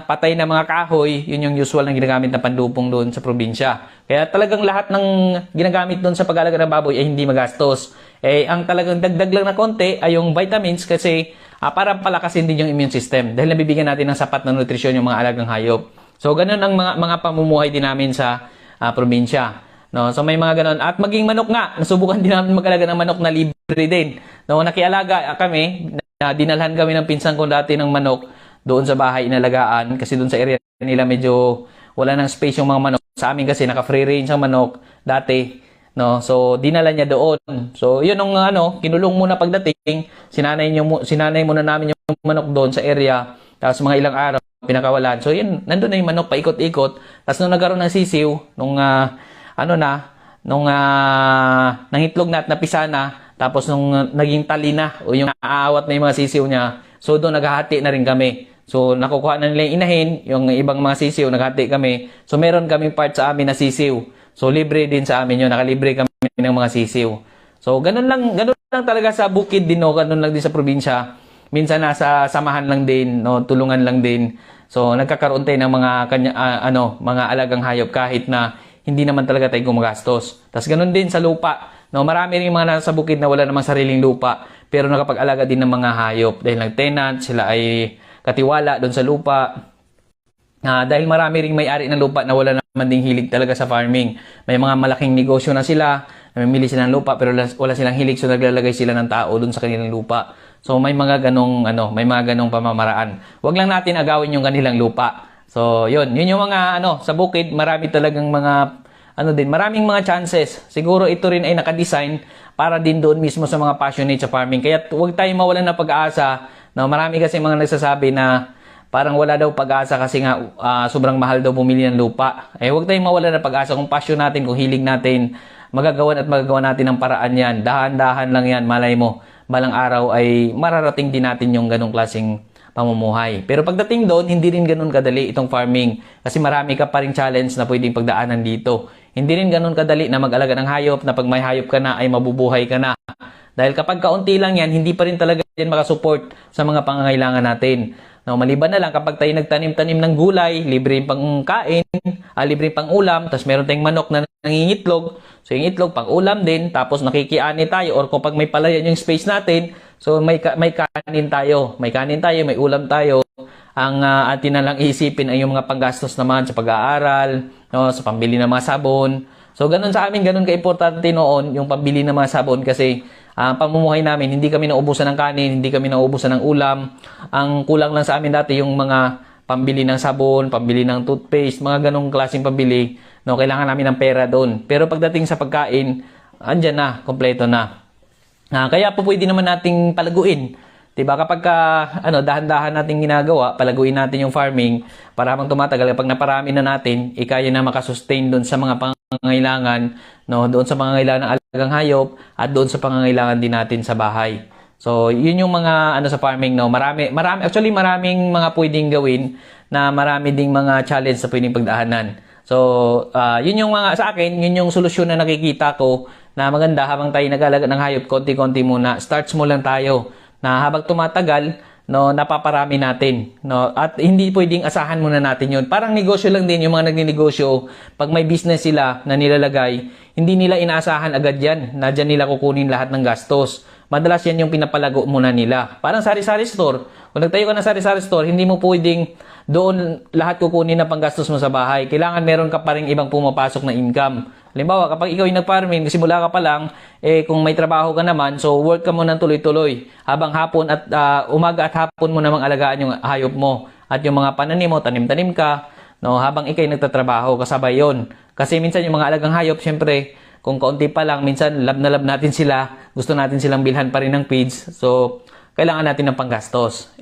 patay na mga kahoy, yun yung usual na ginagamit na pandupong doon sa probinsya. Kaya talagang lahat ng ginagamit doon sa pag-alaga ng baboy ay hindi magastos. Ang talagang dagdag lang na konti ay yung vitamins kasi para palakasin din yung immune system. Dahil nabibigyan natin ng sapat na nutrisyon yung mga alagang hayop. So, ganun ang mga pamumuhay din namin sa probinsya. No, so may mga ganon. At maging manok nga, nasubukan din namin mag-alaga ng manok na libre din. No, nakialaga kami, dinalhan kami ng pinsan ko dati ng manok doon sa bahay inalagaan kasi doon sa area nila medyo wala nang space yung mga manok. Sa amin kasi naka-free range ang manok dati. No, so dinala niya doon. So yun ang kinulong muna pagdating, sinanay muna namin yung manok doon sa area. Tapos mga ilang araw, pinakawalan. So yun, nandun na yung manok, paikot-ikot. Tapos nung nagkaroon ng sisiw, nung nangitlog na at napisa na, tapos nung naging tali na, o yung naaawat na yung mga sisiw niya, so doon naghahati na rin kami. So nakukuha na nila yung inahin, yung ibang mga sisiw, naghati kami. So meron kaming part sa amin na sisiw. So libre din sa amin yun, nakalibre kami ng mga sisiw. So ganun lang talaga sa bukid din, no? Ganun lang din sa probinsya. Minsan nasa samahan lang din, no? Tulungan lang din. So nagkakaroon tayo ng mga alagang hayop kahit na hindi naman talaga tayo gumagastos. Tapos ganun din sa lupa. No, marami rin mga nasa bukid na wala namang sariling lupa, pero nakapag-alaga din ng mga hayop dahil nag-tenant, sila ay katiwala doon sa lupa. Dahil marami ring may-ari ng lupa na wala naman ding hilig talaga sa farming. May mga malaking negosyo na sila, namimili sila ng lupa pero wala silang hilig, so naglalagay sila ng tao doon sa kanilang lupa. So may mga ganong pamamaraan. Huwag lang natin agawin yung kanilang lupa. So yun yung mga sa bukid, marami talagang mga maraming mga chances. Siguro ito rin ay nakadesign para din doon mismo sa mga passionate sa farming. Kaya huwag tayong mawalan ng pag-asa. No, marami kasi mga nagsasabi na parang wala daw pag-asa kasi nga sobrang mahal daw bumili ng lupa. Huwag tayong mawalan ng pag-asa. Kung passion natin, kung hilig natin, magagawa natin ng paraan yan. Dahan-dahan lang yan. Malay mo, balang araw ay mararating din natin yung ganong klaseng pamumuhay. Pero pagdating doon, hindi rin ganun kadali itong farming. Kasi marami ka pa rin challenge na pwedeng pagdaanan dito. Hindi rin ganun kadali na mag-alaga ng hayop, na pag may hayop ka na ay mabubuhay ka na. Dahil kapag kaunti lang yan, hindi pa rin talaga yan makasupport sa mga pangangailangan natin. No, maliban na lang kapag tayo nagtanim-tanim ng gulay, libre pang kain, libre pang ulam, tapos meron tayong manok na nangingitlog. So yung itlog pang ulam din, tapos nakikiani tayo, or kapag may palayan yung space natin, so may kanin tayo, may ulam tayo. Ang atin na lang isipin ay yung mga panggastos naman sa pag-aaral, no, sa pambili ng mga sabon. So ganun sa amin, ganun ka-importante noon yung pambili ng mga sabon kasi pamumuhay namin, hindi kami naubusan ng kanin, hindi kami naubusan ng ulam. Ang kulang lang sa amin dati yung mga pambili ng sabon, pambili ng toothpaste, mga ganong klaseng pambili. No, kailangan namin ng pera doon. Pero pagdating sa pagkain, andyan na, kompleto na. Kaya po pwede naman nating palaguin. Diba? Kapag dahan-dahan nating ginagawa, palaguin natin yung farming para habang tumatagal, kapag naparami na natin, kaya na makasustain doon sa mga pangangailangan, no, doon sa pangangailangan ng alagang hayop at doon sa pangangailangan din natin sa bahay. So, yun yung mga sa farming, no. Actually maraming mga pwedeng gawin na marami ding mga challenge sa pwedeng pagdaanan. So, yun yung mga sa akin, yun yung solusyon na nakikita ko na maganda habang tayo nag-alaga ng hayop, konti-konti muna. Start small lang tayo. Na habang tumatagal, no, napaparami natin, no, at hindi pwedeng asahan muna natin yun. Parang negosyo lang din yung mga nagninegosyo. Pag may business sila na nilalagay, hindi nila inaasahan agad yan na dyan nila kukunin lahat ng gastos. Madalas yan yung pinapalago muna nila. Parang sari-sari store. Kung nagtayo ka ng sari-sari store, hindi mo pwedeng doon lahat kukunin na panggastos mo sa bahay. Kailangan meron ka pa rin ibang pumapasok na income. Halimbawa, kapag ikaw yung nag-farming, simula ka pa lang, kung may trabaho ka naman, so work ka muna tuloy-tuloy. Habang hapon at umaga at hapon mo namang alagaan yung hayop mo. At yung mga pananim mo, tanim-tanim ka, no, habang ikay nagtatrabaho, kasabay yon. Kasi minsan yung mga alagang hayop, syempre, kung kaunti pa lang, minsan lab na lab natin sila, gusto natin silang bilhan pa rin ng feeds, so kailangan natin ng panggastos.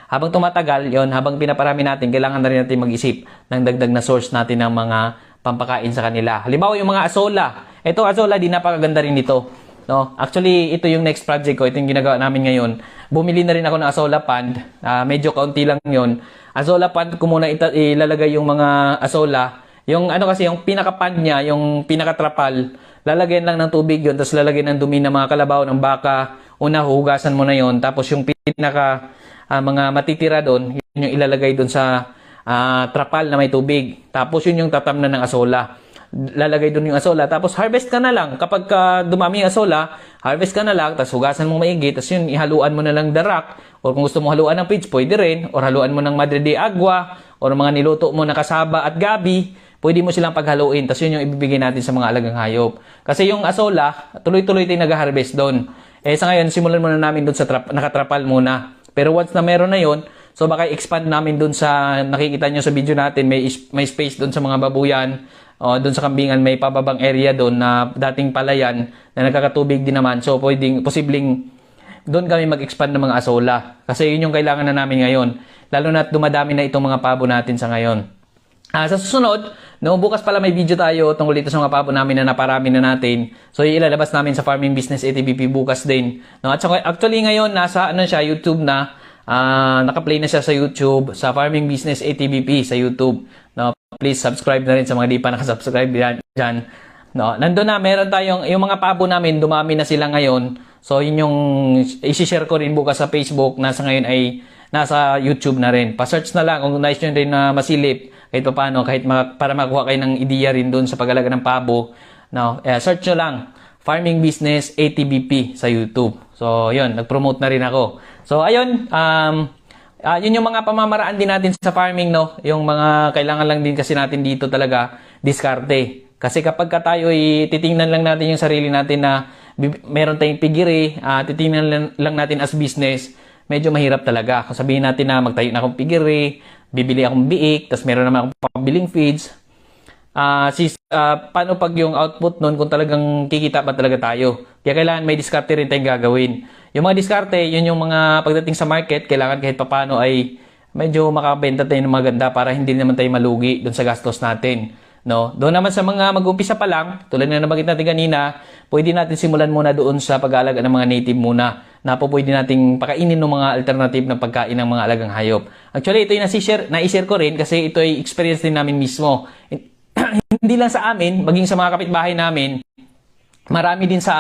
Habang tumatagal yon, habang pinaparami natin, kailangan na rin natin mag-isip ng dagdag na source natin ng mga pampakain sa kanila. Halimbawa yung mga asola. Ito asola, di napakaganda rin ito. No? Actually, ito yung next project ko. Ito yung ginagawa namin ngayon. Bumili na rin ako ng asola pond. Medyo kaunti lang yon. Asola pond ko muna ilalagay yung mga asola. Yung kasi yung pinaka-pond niya, yung pinaka-trapal, lalagyan lang ng tubig yon, tapos lalagyan ng dumi ng mga kalabaw ng baka. Una, hugasan mo na yon. Tapos yung pinaka mga matitira doon, yun yung ilalagay doon sa trapal na may tubig. Tapos yun yung tatamnan ng asola. Lalagay doon yung asola. Tapos harvest ka na lang. Kapag dumami yung asola, harvest ka na lang. Tapos hugasan mong maigi. Tapos yun, ihaluan mo na lang darak. O kung gusto mo haluan ng feeds, pwede rin. O haluan mo ng Madre de Agua. O mga niluto mo na kasaba at gabi. Pwede mo silang paghaluin. Tapos yun yung ibibigay natin sa mga alagang hayop. Kasi yung asola, tuloy-tuloy tayo nag-harvest doon. Sa ngayon, simulan muna namin doon sa nakatrapal muna. Pero once na meron na yon, so baka expand namin dun sa nakikita nyo sa video natin, may space dun sa mga babuyan, dun sa kambingan may pababang area dun na dating palayan na nagkakatubig din naman. So posibleng doon kami mag-expand ng mga asola. Kasi yun yung kailangan na namin ngayon. Lalo na dumadami na itong mga pabo natin sa ngayon. Sa susunod, no, bukas pala may video tayo tungkol dito sa mga pabo namin na naparami na natin. So ilalabas namin sa Farming Business ATBP bukas din. No, at actually ngayon nasa siya, YouTube na. Naka-play na siya sa YouTube, sa Farming Business ATBP sa YouTube. No, please subscribe na rin sa mga di pa nakasubscribe diyan. No, nandun na meron tayong yung mga pabo namin, dumami na sila ngayon. So yun yung i-share ko rin bukas sa Facebook na sa ngayon ay nasa YouTube na rin. Pa-search na lang kung nais nyo rin na masilip kahit pa paano, para makuha kayo ng ideya rin doon sa pag-alaga ng pabo. No, search nyo lang Farming Business ATBP sa YouTube. So yun, nag-promote na rin ako. So ayun, yun yung mga pamamaraan din natin sa farming, no? Yung mga kailangan lang din kasi natin dito talaga, diskarte. Kasi kapag tayo titingnan lang natin yung sarili natin na meron tayong pigiri, titingnan lang natin as business, medyo mahirap talaga. Kung sabihin natin na magtayo na akong pigiri, bibili akong biik, tapos meron naman akong pabiling feeds, paano pag yung output nun kung talagang kikita pa talaga tayo? Kaya kailangan may diskarte rin tayong gagawin. Yung mga diskarte, yun yung mga pagdating sa market, kailangan kahit papano ay medyo makabenta tayo ng maganda para hindi naman tayo malugi doon sa gastos natin. No? Doon naman sa mga mag-umpisa pa lang, tulad na nabanggit natin kanina, pwede natin simulan muna doon sa pag-aalaga ng mga native muna na po pwede nating pakainin ng mga alternative na pagkain ng mga alagang hayop. Actually, ito yung na-share ko rin kasi ito ay experience din namin mismo. Hindi lang sa amin, maging sa mga kapitbahay namin, marami din sa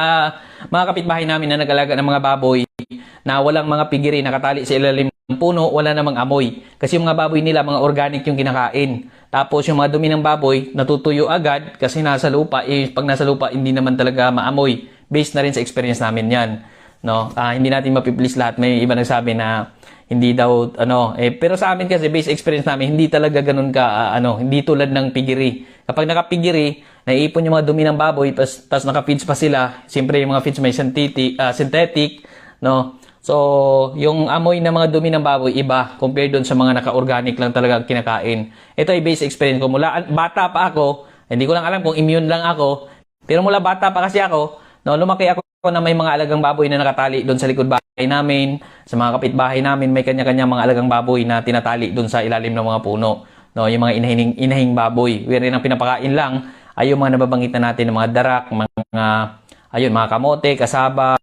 mga kapitbahay namin na nag-alaga ng mga baboy na walang mga pigiri nakatali sa ilalim ng puno, wala namang amoy. Kasi yung mga baboy nila, mga organic yung kinakain. Tapos yung mga dumi ng baboy, natutuyo agad kasi nasa lupa. Pag nasa lupa, hindi naman talaga maamoy. Based na rin sa experience namin yan. No? Hindi natin mapiplease lahat. May iba nagsabi na hindi daw, pero sa amin kasi, based experience namin, hindi talaga ganun ka, hindi tulad ng pigiri. Kapag nakapigiri, naiipon yung mga dumi ng baboy, tapos naka-feeds pa sila. Siyempre, yung mga feeds may synthetic, no? So, yung amoy ng mga dumi ng baboy, iba, compared doon sa mga naka-organic lang talaga kinakain. Ito ay base experience ko. Mula bata pa ako, hindi ko lang alam kung immune lang ako, pero mula bata pa kasi ako, no, lumaki ako na may mga alagang baboy na nakatali doon sa likod bahay namin, sa mga kapitbahay namin, may kanya-kanya mga alagang baboy na tinatali doon sa ilalim ng mga puno. No, yung mga inahing baboy. Wherein ang pinapakain lang ay yung mga nababanggit na natin ng mga darak, mga kamote, kasaba,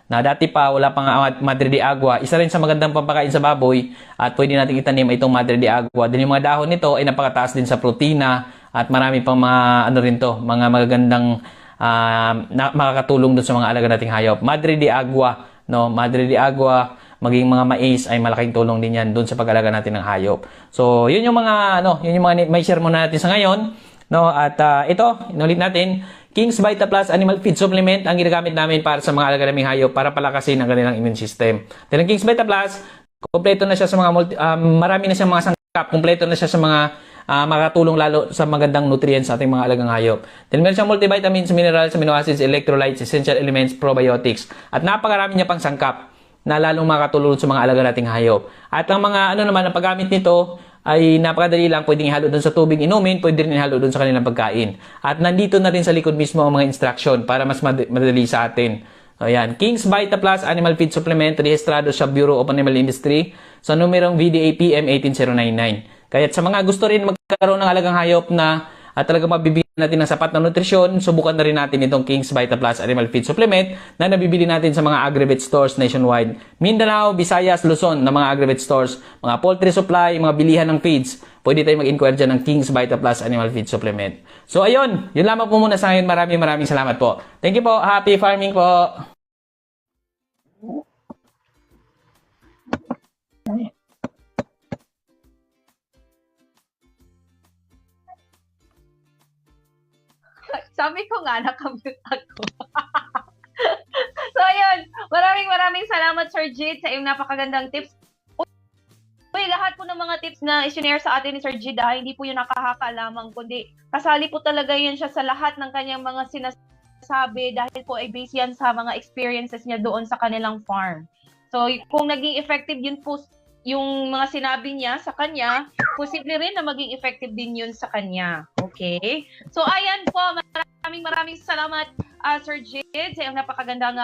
na dati pa wala pang Madre de Agua. Isa rin sa magandang pampakain sa baboy at pwede natin itanim itong Madre de Agua. Din yung mga dahon nito ay napakataas din sa protina at marami pang mga mga magagandang makakatulong dun sa mga alaga nating hayop. Madre de Agua, no? Madre de Agua, maging mga mais ay malaking tulong din yan dun sa pag-alaga natin ng hayop. So, yun yung mga may share muna natin sa ngayon, no? At ito, inulit natin, King's Vita Plus Animal Feed Supplement ang ginagamit namin para sa mga alaga naming hayop para palakasin ang kanilang immune system. Dahil ang King's Vita Plus, kompleto na siya sa mga marami na siyang mga sangkap, kompleto na siya sa mga makatulong lalo sa magandang nutrients sa ating mga alagang hayop. Dahil meron siyang multivitamins, minerals, amino acids, electrolytes, essential elements, probiotics, at napakarami niya pang sangkap na lalong makatulong sa mga alaga nating hayop. At ang mga ang paggamit nito ay napakadali lang, pwedeng ihalo doon sa tubig inumin, pwede rin ihalo doon sa kanilang pagkain. At nandito na rin sa likod mismo ang mga instruction para mas madali sa atin. So, ayan. King's Vita Plus Animal Feed Supplement, rehistrado sa Bureau of Animal Industry sa numerong VDA PM 18099. Kaya sa mga gusto rin magkaroon ng alagang hayop na talaga mabibigyan natin ng sapat na nutrisyon, subukan na rin natin itong King's Vita Plus Animal Feed Supplement na nabibili natin sa mga Agrivet stores nationwide. Mindanao, Visayas, Luzon na mga Agrivet stores, mga poultry supply, mga bilihan ng feeds. Pwede tayo mag-inquire dyan ng King's Vita Plus Animal Feed Supplement. So ayun, yun lamang po muna sa ngayon. Maraming salamat po. Thank you po. Happy farming po.
Sabi ko nga, nakamute ako. So, ayun. Maraming salamat, Sir Jid, sa iyong napakagandang tips. Uy, lahat po ng mga tips na i-share sa atin ni Sir Jid, hindi po yun nakahaka lamang, kundi kasali po talaga yan siya sa lahat ng kanyang mga sinasabi dahil po ay based yan sa mga experiences niya doon sa kanilang farm. So, kung naging effective yun po yung mga sinabi niya sa kanya, posible rin na maging effective din yun sa kanya. Okay? So, ayan po, maraming salamat, Sir Jid, sa iyong napakagandang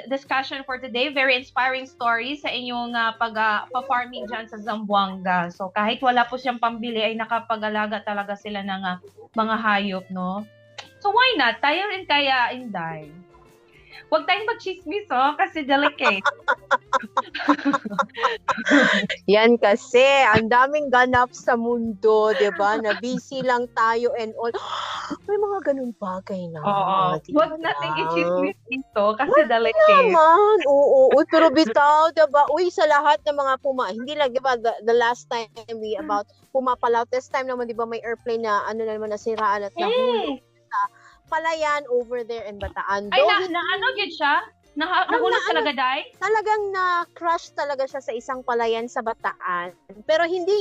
discussion for today. Very inspiring story sa inyong pag-farming dyan sa Zamboanga. So, kahit wala po siyang pambili, ay nakapag-alaga talaga sila ng mga hayop, no? So, why not? Tayo rin kaya, Inday. Huwag tayong mag-chismis, kasi delicate.
Yan kasi, ang daming ganap sa mundo, di ba? Na busy lang tayo and all. May mga ganun bagay na.
Oo.
Diba?
Huwag natin i-chismis dito kasi delicate.
Naman, oo. Uy, pero bitaw, diba? Uy, sa lahat ng mga hindi lang, diba, the last time we about pumapalaw, this time naman, diba, may airplane na, nasiraan at nahulog sa Palayan over there in Bataan.
Ay, ano yun siya? Nahulog talaga, Day?
Talagang na-crash talaga siya sa isang palayan sa Bataan. Pero hindi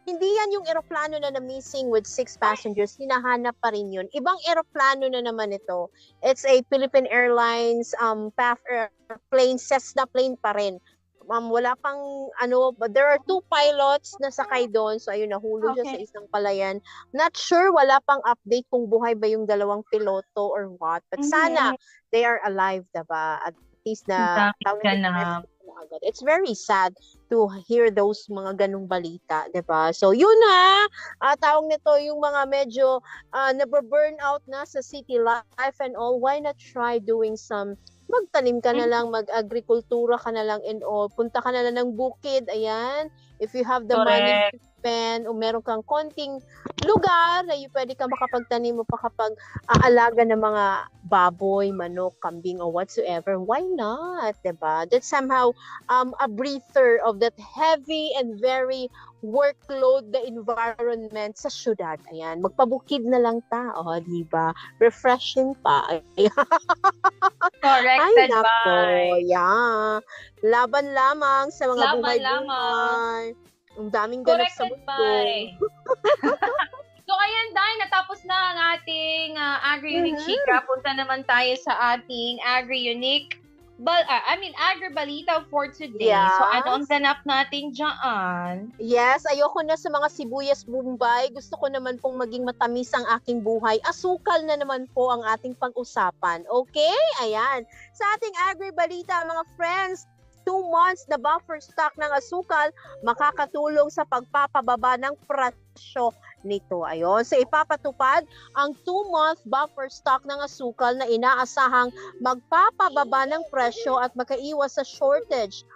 yan yung eroplano na missing with 6 passengers. Hinahanap pa rin yun. Ibang eroplano na naman ito. It's a Philippine Airlines PAF airplane, Cessna plane pa rin. Wala pang but there are 2 pilots na sakay doon. So ayun, nahulog siya sa isang palayan. Not sure, wala pang update kung buhay ba yung 2 piloto or what. But sana they are alive, diba? At least na it's very sad to hear those mga ganung balita, diba? So yun tawag nito yung mga medyo naburn out na sa city life and all. Why not try doing some magtanim ka na lang, mag-agrikultura ka na lang and all. Punta ka na lang ng bukid, ayan. If you have the money to spend o meron kang konting lugar na pwede ka makapagtanim mo pa kapag aalaga ng mga baboy, manok, kambing or whatsoever, why not? Diba? That's somehow a breather of that heavy and very workload the environment sa syudad. Ayan, magpabukid na lang tao, diba? Refreshing pa.
Corrected
by. Yeah. Laban lamang sa mga buhay-buhay. Ang daming ganap sa mundo.
So, ayan, Day, natapos na ang ating Agri-Unique Chika. Punta naman tayo sa ating Agri-Unique Agri-Balita for today.
Yes.
So, ano ang ganap natin dyan?
Yes, ayoko na sa mga sibuyas Bombay. Gusto ko naman pong maging matamis ang aking buhay. Asukal na naman po ang ating pag-usapan. Okay? Ayan. Sa ating Agri-Balita, mga friends, 2 months na buffer stock ng asukal makakatulong sa pagpapababa ng presyo nito. Ayon, so ipapatupad ang 2-month buffer stock ng asukal na inaasahang magpapababa ng presyo at makaiwas sa shortage.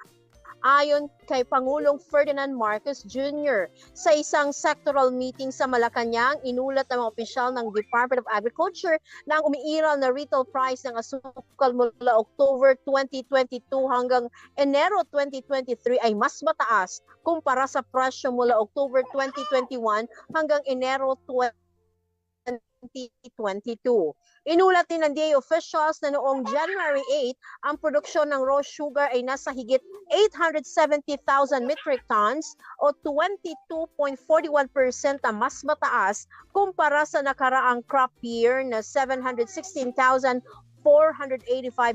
Ayon kay Pangulong Ferdinand Marcos Jr. Sa isang sectoral meeting sa Malacanang, inulat ng mga opisyal ng Department of Agriculture na ang umiiral na retail price ng asukal mula October 2022 hanggang Enero 2023 ay mas mataas kumpara sa presyo mula October 2021 hanggang Enero 2022. Inulat din ng DA officials na noong January 8, ang produksyon ng raw sugar ay nasa higit 870,000 metric tons o 22.41% ang mas mataas kumpara sa nakaraang crop year na 716,485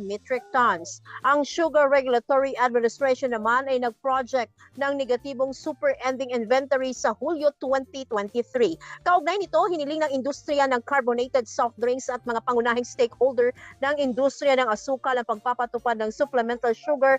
metric tons. Ang Sugar Regulatory Administration naman ay nag-project ng negatibong super ending inventory sa Hulyo 2023. Kaugnay nito, hiniling ng industriya ng carbonated soft drinks at mga pangunahing stakeholder ng industriya ng asukal ang pagpapatupad ng supplemental sugar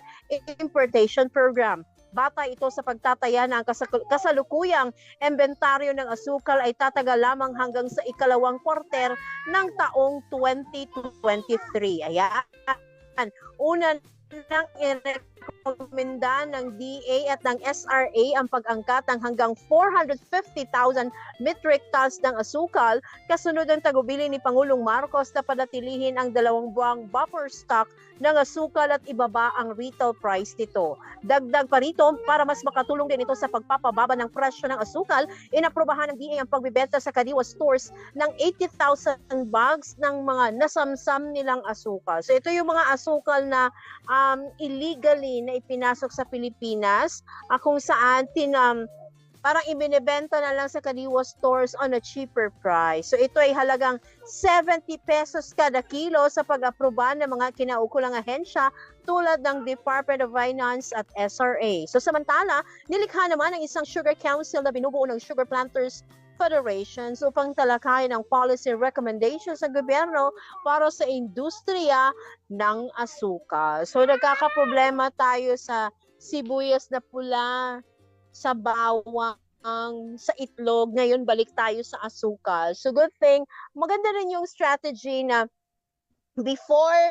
importation program. Bata ito sa pagtataya na ang kasalukuyang inventaryo ng asukal ay tatagal lamang hanggang sa ikalawang kwarter ng taong 2023. Ayan. Una nang irekomenda ng DA at ng SRA ang pag-angkat ng hanggang 450,000 metric tons ng asukal kasunod ng tagubili ni Pangulong Marcos na panatilihin ang 2 buwang buffer stock ng asukal at ibaba ang retail price nito. Dagdag pa rito, para mas makatulong din ito sa pagpapababa ng presyo ng asukal, inaprobahan ng DA ang pagbibenta sa Kadiwa stores ng 80,000 bags ng mga nasamsam nilang asukal. So ito yung mga asukal na illegally na ipinasok sa Pilipinas kung saan parang ibinebenta na lang sa kadiwa stores on a cheaper price. So ito ay halagang 70 pesos kada kilo sa pag-aproba ng mga kinaukulang ahensya tulad ng Department of Finance at SRA. So samantala, nilikha naman ng isang Sugar Council na binubuo ng Sugar Planters Federations upang talakayin ang policy recommendations ng gobyerno para sa industriya ng asukal. So nagkakaproblema tayo sa sibuyas na pula, sa bawang, sa itlog. Ngayon balik tayo sa asukal. So good thing, maganda rin yung strategy na before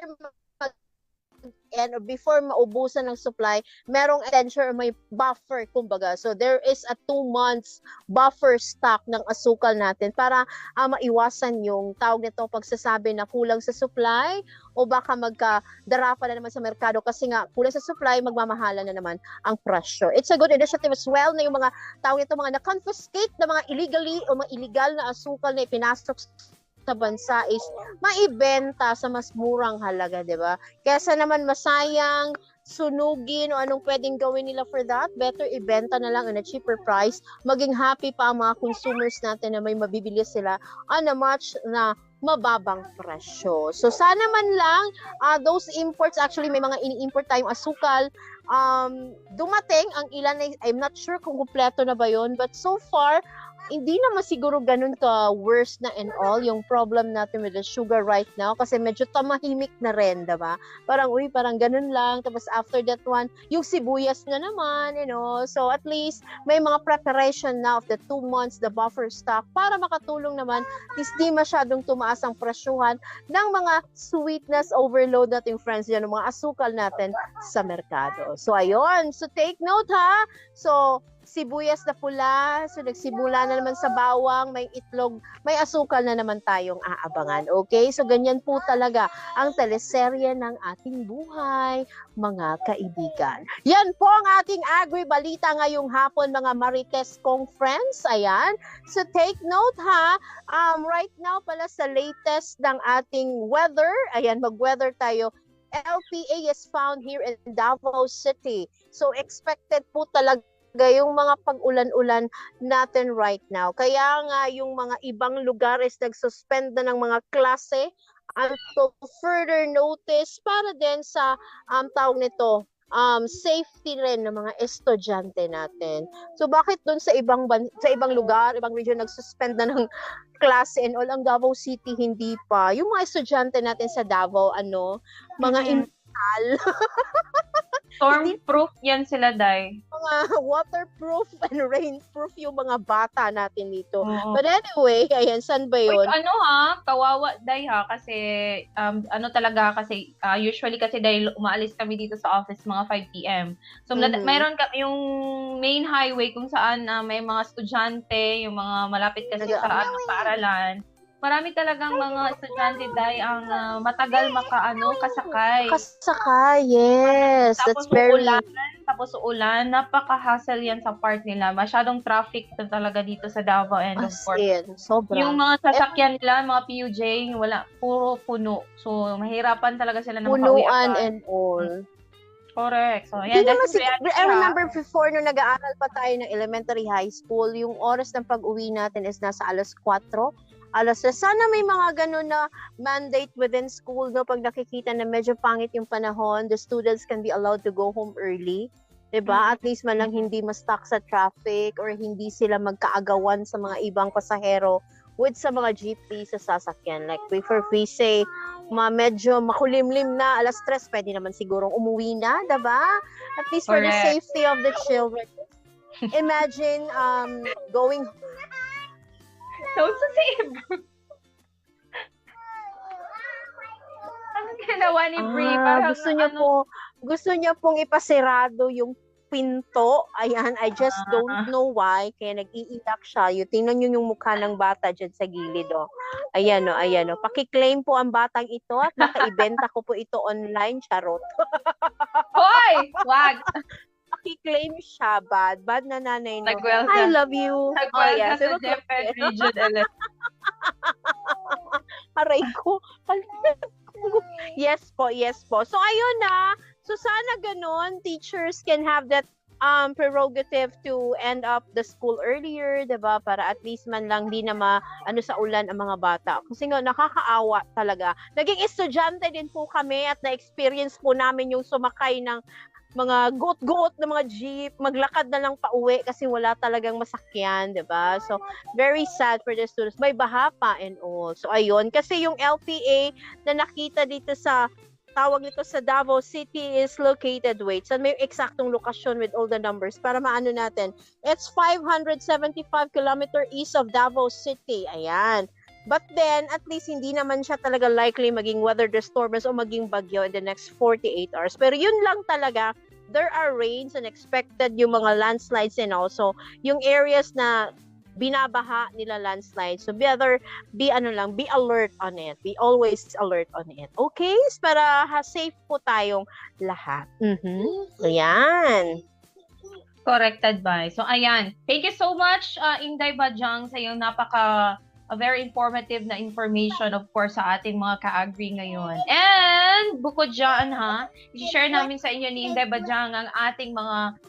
maubusan ng supply, merong extension or may buffer, kumbaga. So there is a 2 months buffer stock ng asukal natin para maiwasan yung tawag nito pagsasabi na kulang sa supply o baka magka-darafa na naman sa merkado kasi nga kulang sa supply, magmamahala na naman ang presyo. It's a good initiative as well na yung mga tawag nito mga na-confiscate na mga illegally o mga illegal na asukal na ipinasok sa bansa is maibenta sa mas murang halaga, di ba? Kesa naman masayang, sunugin o anong pwedeng gawin nila for that, better ibenta na lang on a cheaper price, maging happy pa ang mga consumers natin na may mabibili sila on a much na mababang presyo. So sana man lang those imports, actually may mga ini-import tayong asukal, dumating ang ilan, I'm not sure kung kumpleto na ba yun, but so far hindi naman siguro ganun ka worse na and all yung problem natin with the sugar right now kasi medyo tamahimik na rin, diba? Parang ganun lang. Tapos after that one, yung sibuyas na naman, you know. So at least may mga preparation now of the 2 months, the buffer stock para makatulong naman is di masyadong tumaas ang presyuhan ng mga sweetness overload nating friends dyan, ng mga asukal natin sa merkado. So ayun. So take note ha. So sibuyas na pula, so nagsimula na naman sa bawang, may itlog, may asukal na naman tayong aabangan. Okay? So ganyan po talaga ang teleserye ng ating buhay, mga kaibigan. Yan po ang ating agri-balita ngayong hapon, mga Marites kong friends. Ayan. So take note ha, right now pala sa latest ng ating weather, ayan, mag-weather tayo. LPA is found here in Davao City. So expected po talaga yung mga pag-ulan-ulan natin right now. Kaya nga yung mga ibang lugares nagsuspend na ng mga klase until further notice para din sa tawag nito, safety rin ng mga estudyante natin. So bakit doon sa ibang lugar, ibang region nagsuspend na ng klase and all, ang Davao City hindi pa. Yung mga estudyante natin sa Davao, mga immortal.
Storm-proof yan sila, Day.
Mga waterproof and rainproof yung mga bata natin dito.
Oo.
But anyway, ayan, saan ba yun?
Wait, kawawa, Day ha, kasi, usually kasi dahil umaalis kami dito sa office mga 5 p.m. So, mayroon yung main highway kung saan may mga estudyante, yung mga malapit kasi sa paaralan. Marami talagang mga estudyante, Day, ang matagal kasakay.
Kasakay, yes. That's very...
Tapos ulan, napaka-hassle yan sa part nila. Masyadong traffic talaga dito sa Davao and of course.
Sobra.
Yung mga sasakyan nila, mga PUJ, wala, puro puno. So, mahirapan talaga sila na makauwi.
Punuan and all.
Correct. So, yan.
I remember before nung nag-aaral pa tayo ng elementary high school, yung oras ng pag-uwi natin is nasa 4:00. Sana may mga ganun na mandate within school, no? Pag nakikita na medyo pangit yung panahon, the students can be allowed to go home early. Diba? At least man lang hindi ma-stuck sa traffic or hindi sila magkaagawan sa mga ibang pasahero with sa mga jeepney sa sasakyan. Like, we say, medyo makulimlim na, 3:00, pwede naman sigurong umuwi na, diba? At least for the safety of the children. Imagine going
So, save. Anong ginawa ni Brie?
Gusto niya pong ipasirado yung pinto. Ayan, I just don't know why. Kaya nag-iiyak siya. Tingnan niyo yung mukha ng bata dyan sa gilid. Ayan. Pakiklaim po ang batang ito at nakaibenta ko po ito online. Charot.
Hoy! Wag!
Pakiklaim siya, bad na nanay no.
Nag-welcome.
I love you.
Nag-welcome sa Jeppet Region 11.
Aray ko. Yes po. So ayun na. So sana ganun, teachers can have that prerogative to end up the school earlier, 'di ba? Para at least man lang di na ano sa ulan ang mga bata. Kasi nga nakakaawa talaga. Naging estudyante din po kami at na-experience po namin yung sumakay ng mga goat-goat na mga jeep, maglakad na lang pauwi kasi wala talagang masakyan, 'di ba? So, very sad for the students. May baha pa and all. So, ayun. Kasi yung LPA na nakita dito sa tawag nito sa Davao City is located, wait, saan may eksaktong lokasyon with all the numbers para maano natin. It's 575 kilometer east of Davao City. Ayan. But then, at least hindi naman siya talaga likely maging weather disturbance o maging bagyo in the next 48 hours. Pero yun lang talaga, there are rains and expected yung mga landslides and also yung areas na binabaha nila landslides. So, be alert on it. Be always alert on it. Okay? Para safe po tayong lahat. Ayan.
Correct advice. So, ayan. Thank you so much, Inday Bajang, sa iyong very informative na information, of course, sa ating mga ka-agri ngayon. And, bukod dyan, i-share namin sa inyo ni Inday Bajang ang ating mga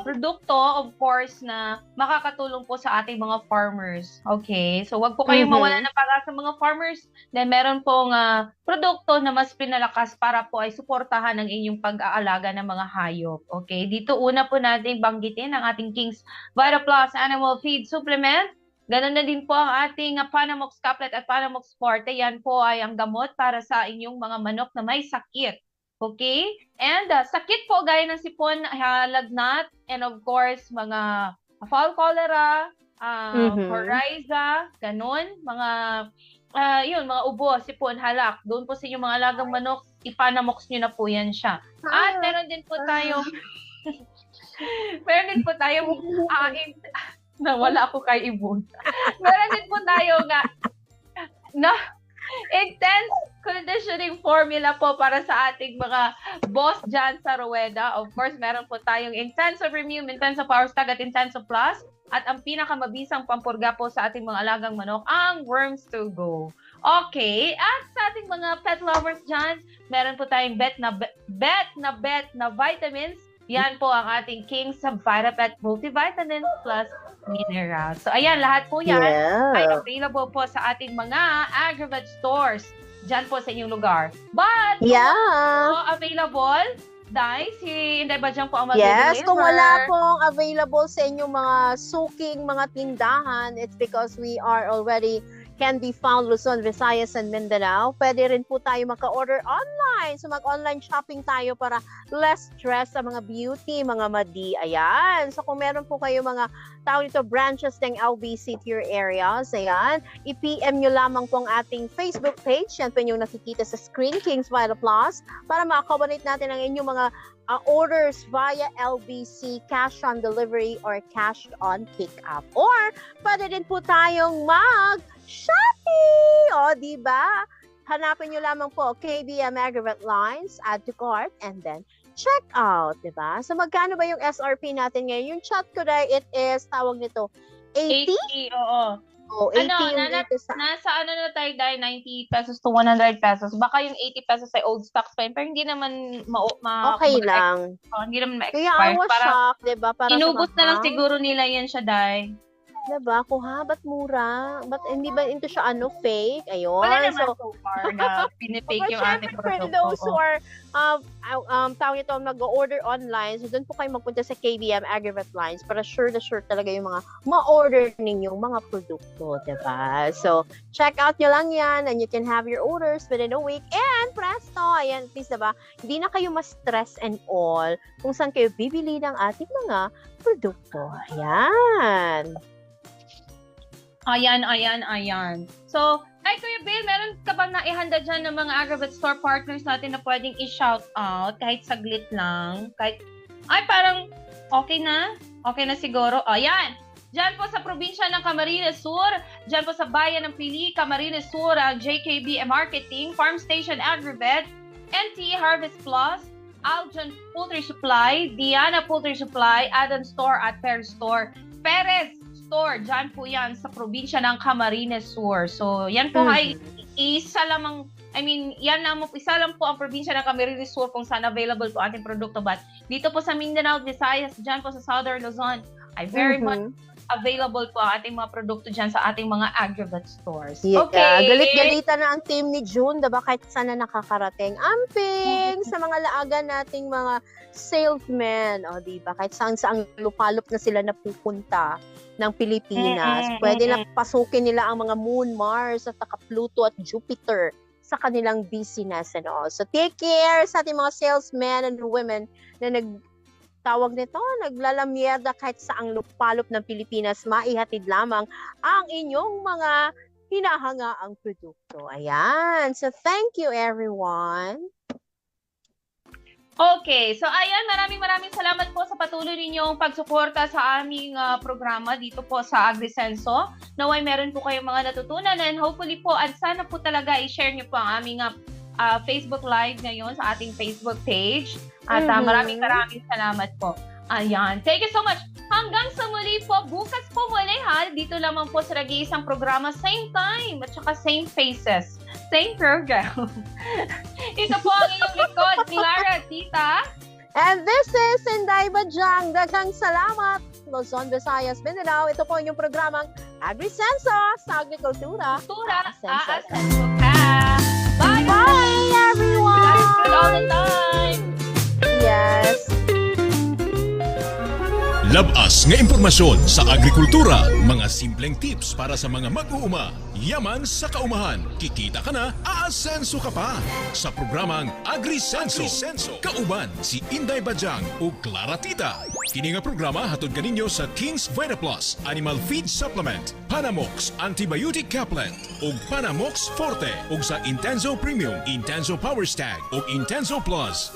produkto, of course, na makakatulong po sa ating mga farmers. Okay? So, wag po kayong mawala na para sa mga farmers. Then, meron pong produkto na mas pinalakas para po ay suportahan ang inyong pag-aalaga ng mga hayop. Okay? Dito, una po natin banggitin ang ating King's Vita Plus Animal Feed Supplement. Ganon na din po ang ating Panamox Caplet at Panamox Forte. Yan po ay ang gamot para sa inyong mga manok na may sakit. Okay? And sakit po gaya ng sipon, lagnat, and of course, mga fall cholera, coryza, ganon, mga mga ubo, sipon, halak. Doon po sa inyong mga alagang manok, ipanamox nyo na po yan siya. At meron din po tayong nawala ako kay Ibon. Meron din po tayo na intense conditioning formula po para sa ating mga boss dyan sa Rueda. Of course, meron po tayong Intenso Premium, Intenso Power Stag at Intenso Plus. At ang pinakamabisang pampurga po sa ating mga alagang manok, ang Worms to Go. Okay, at sa ating mga pet lovers dyan, meron po tayong bet na vitamins. Yan po ang ating King's VitaPet Multivitamin Plus Mineral. So, ayan, lahat po yan ay available po sa ating mga Agrivet stores dyan po sa inyong lugar. But, available, Dai, si Inday Bajang po ang mag-deliver.
Yes, kung wala pong available sa inyong mga suking, mga tindahan, it's because we are already can be found Luzon, Visayas, and Mindanao. Pwede rin po tayo maka-order online. So mag-online shopping tayo para less stress sa mga beauty, mga madi. Ayan. So kung meron po kayo mga tawag nito branches ng LBC to your areas, ayan, i-PM nyo lamang po ang ating Facebook page. Yan po yung nakikita sa screen, King's Vita Plus, para ma-accommodate natin ang inyong mga orders via LBC, cash on delivery or cash on pickup. Or pwede din po tayong Shopee! O, diba? Hanapin nyo lamang po KBM Agrivet Lines, add to cart, and then check out, diba? So, magkano ba yung SRP natin ngayon? Yung chat ko dahil it is, tawag nito, 80?
80, oo.
Oh, 80 yung dito sa...
Nasa na tayo dahil 90 pesos to 100 pesos. Baka yung 80 pesos ay old stocks pa yun. Pero hindi naman
okay lang.
Hindi naman ma-expire.
Kaya I was shocked, diba? Para
inubos na lang siguro nila yan siya dahil.
Diba? Ba't mura? Ba't hindi ba into siya fake? Ayun.
Wala naman so far na pinifake yung ating product.
For those who are tawag ito, mag-order online, so doon po kayo magpunta sa KBM Agrivet Lines para sure talaga yung mga ma-order ninyong mga produkto, diba? So, check out nyo lang yan and you can have your orders within a week and presto! Ayan, please, diba? Hindi na kayo ma-stress and all kung saan kayo bibili ng ating mga produkto. Ayan.
Ayan. So, Kuya Bill, meron ka bang naihanda dyan ng mga Agrivet store partners natin na pwedeng i-shout out kahit saglit lang? Parang okay na? Okay na siguro? Ayan! Dyan po sa probinsya ng Camarines Sur, dyan po sa bayan ng Pili, Camarines Sur, ang JKB Marketing, Farm Station Agrivet, NT Harvest Plus, Aljon Poultry Supply, Diana Poultry Supply, Adam Store at Fair Store, Perez Store, dyan po yan sa probinsya ng Camarines Sur. So, yan po ay isa lamang I mean, yan lang isa lang po ang probinsya na Camarines Sur kung saan available po ating produkto. But dito po sa Mindanao, Visayas, dyan po sa Southern Luzon, ay very much available po ang ating mga produkto dyan sa ating mga agri-vet stores.
Yeah,
Okay.
galit-galita na ang team ni June, diba? Kahit sana nakakarating. Amping sa mga laagan nating mga salesmen, o diba? Kahit saan lupalop na sila napupunta ng Pilipinas. Pwede na pasukin nila ang mga Moon, Mars, at saka Pluto at Jupiter sa kanilang business and all. So take care sa ating mga salesmen and women na naglalamyerda kahit saang lupalop ng Pilipinas, maihatid lamang ang inyong mga hinahangaang produkto. Ayan. So, thank you, everyone.
Okay, so ayan, maraming salamat po sa patuloy ninyong pagsuporta sa aming programa dito po sa AgriSenso. Naway meron po kayong mga natutunan and hopefully po, at sana po talaga i-share niyo po ang aming Facebook Live ngayon sa ating Facebook page. At maraming salamat po. Ayan. Thank you so much. Hanggang sa muli po. Bukas po muli ha. Dito lamang po sa nag-iisang programa. Same time at saka same faces. Same program. Ito po ang inyong likod, Clara Tita.
And this is Inday Bajang. Daghang salamat. Luzon, Visayas, Mindanao. Ito po inyong programang AgriSenso sa Agrikultura.
Aasenso ka. Bye!
Bye, everyone!
Good all the time!
Yes.
Labas nga impormasyon sa agrikultura, mga simpleng tips para sa mga mag-uuma. Yaman sa kaumahan, kikita ka na, aasenso ka pa. Sa programang AgriSenso, kauban si Inday Bajang o Clara Tita. Kini nga programa hatod kaninyo sa King's Vita Plus Animal Feed Supplement, Panamox Antibiotic Caplet ug Panamox Forte ug sa Intenso Premium, Intenso Power Stag ug Intenso Plus.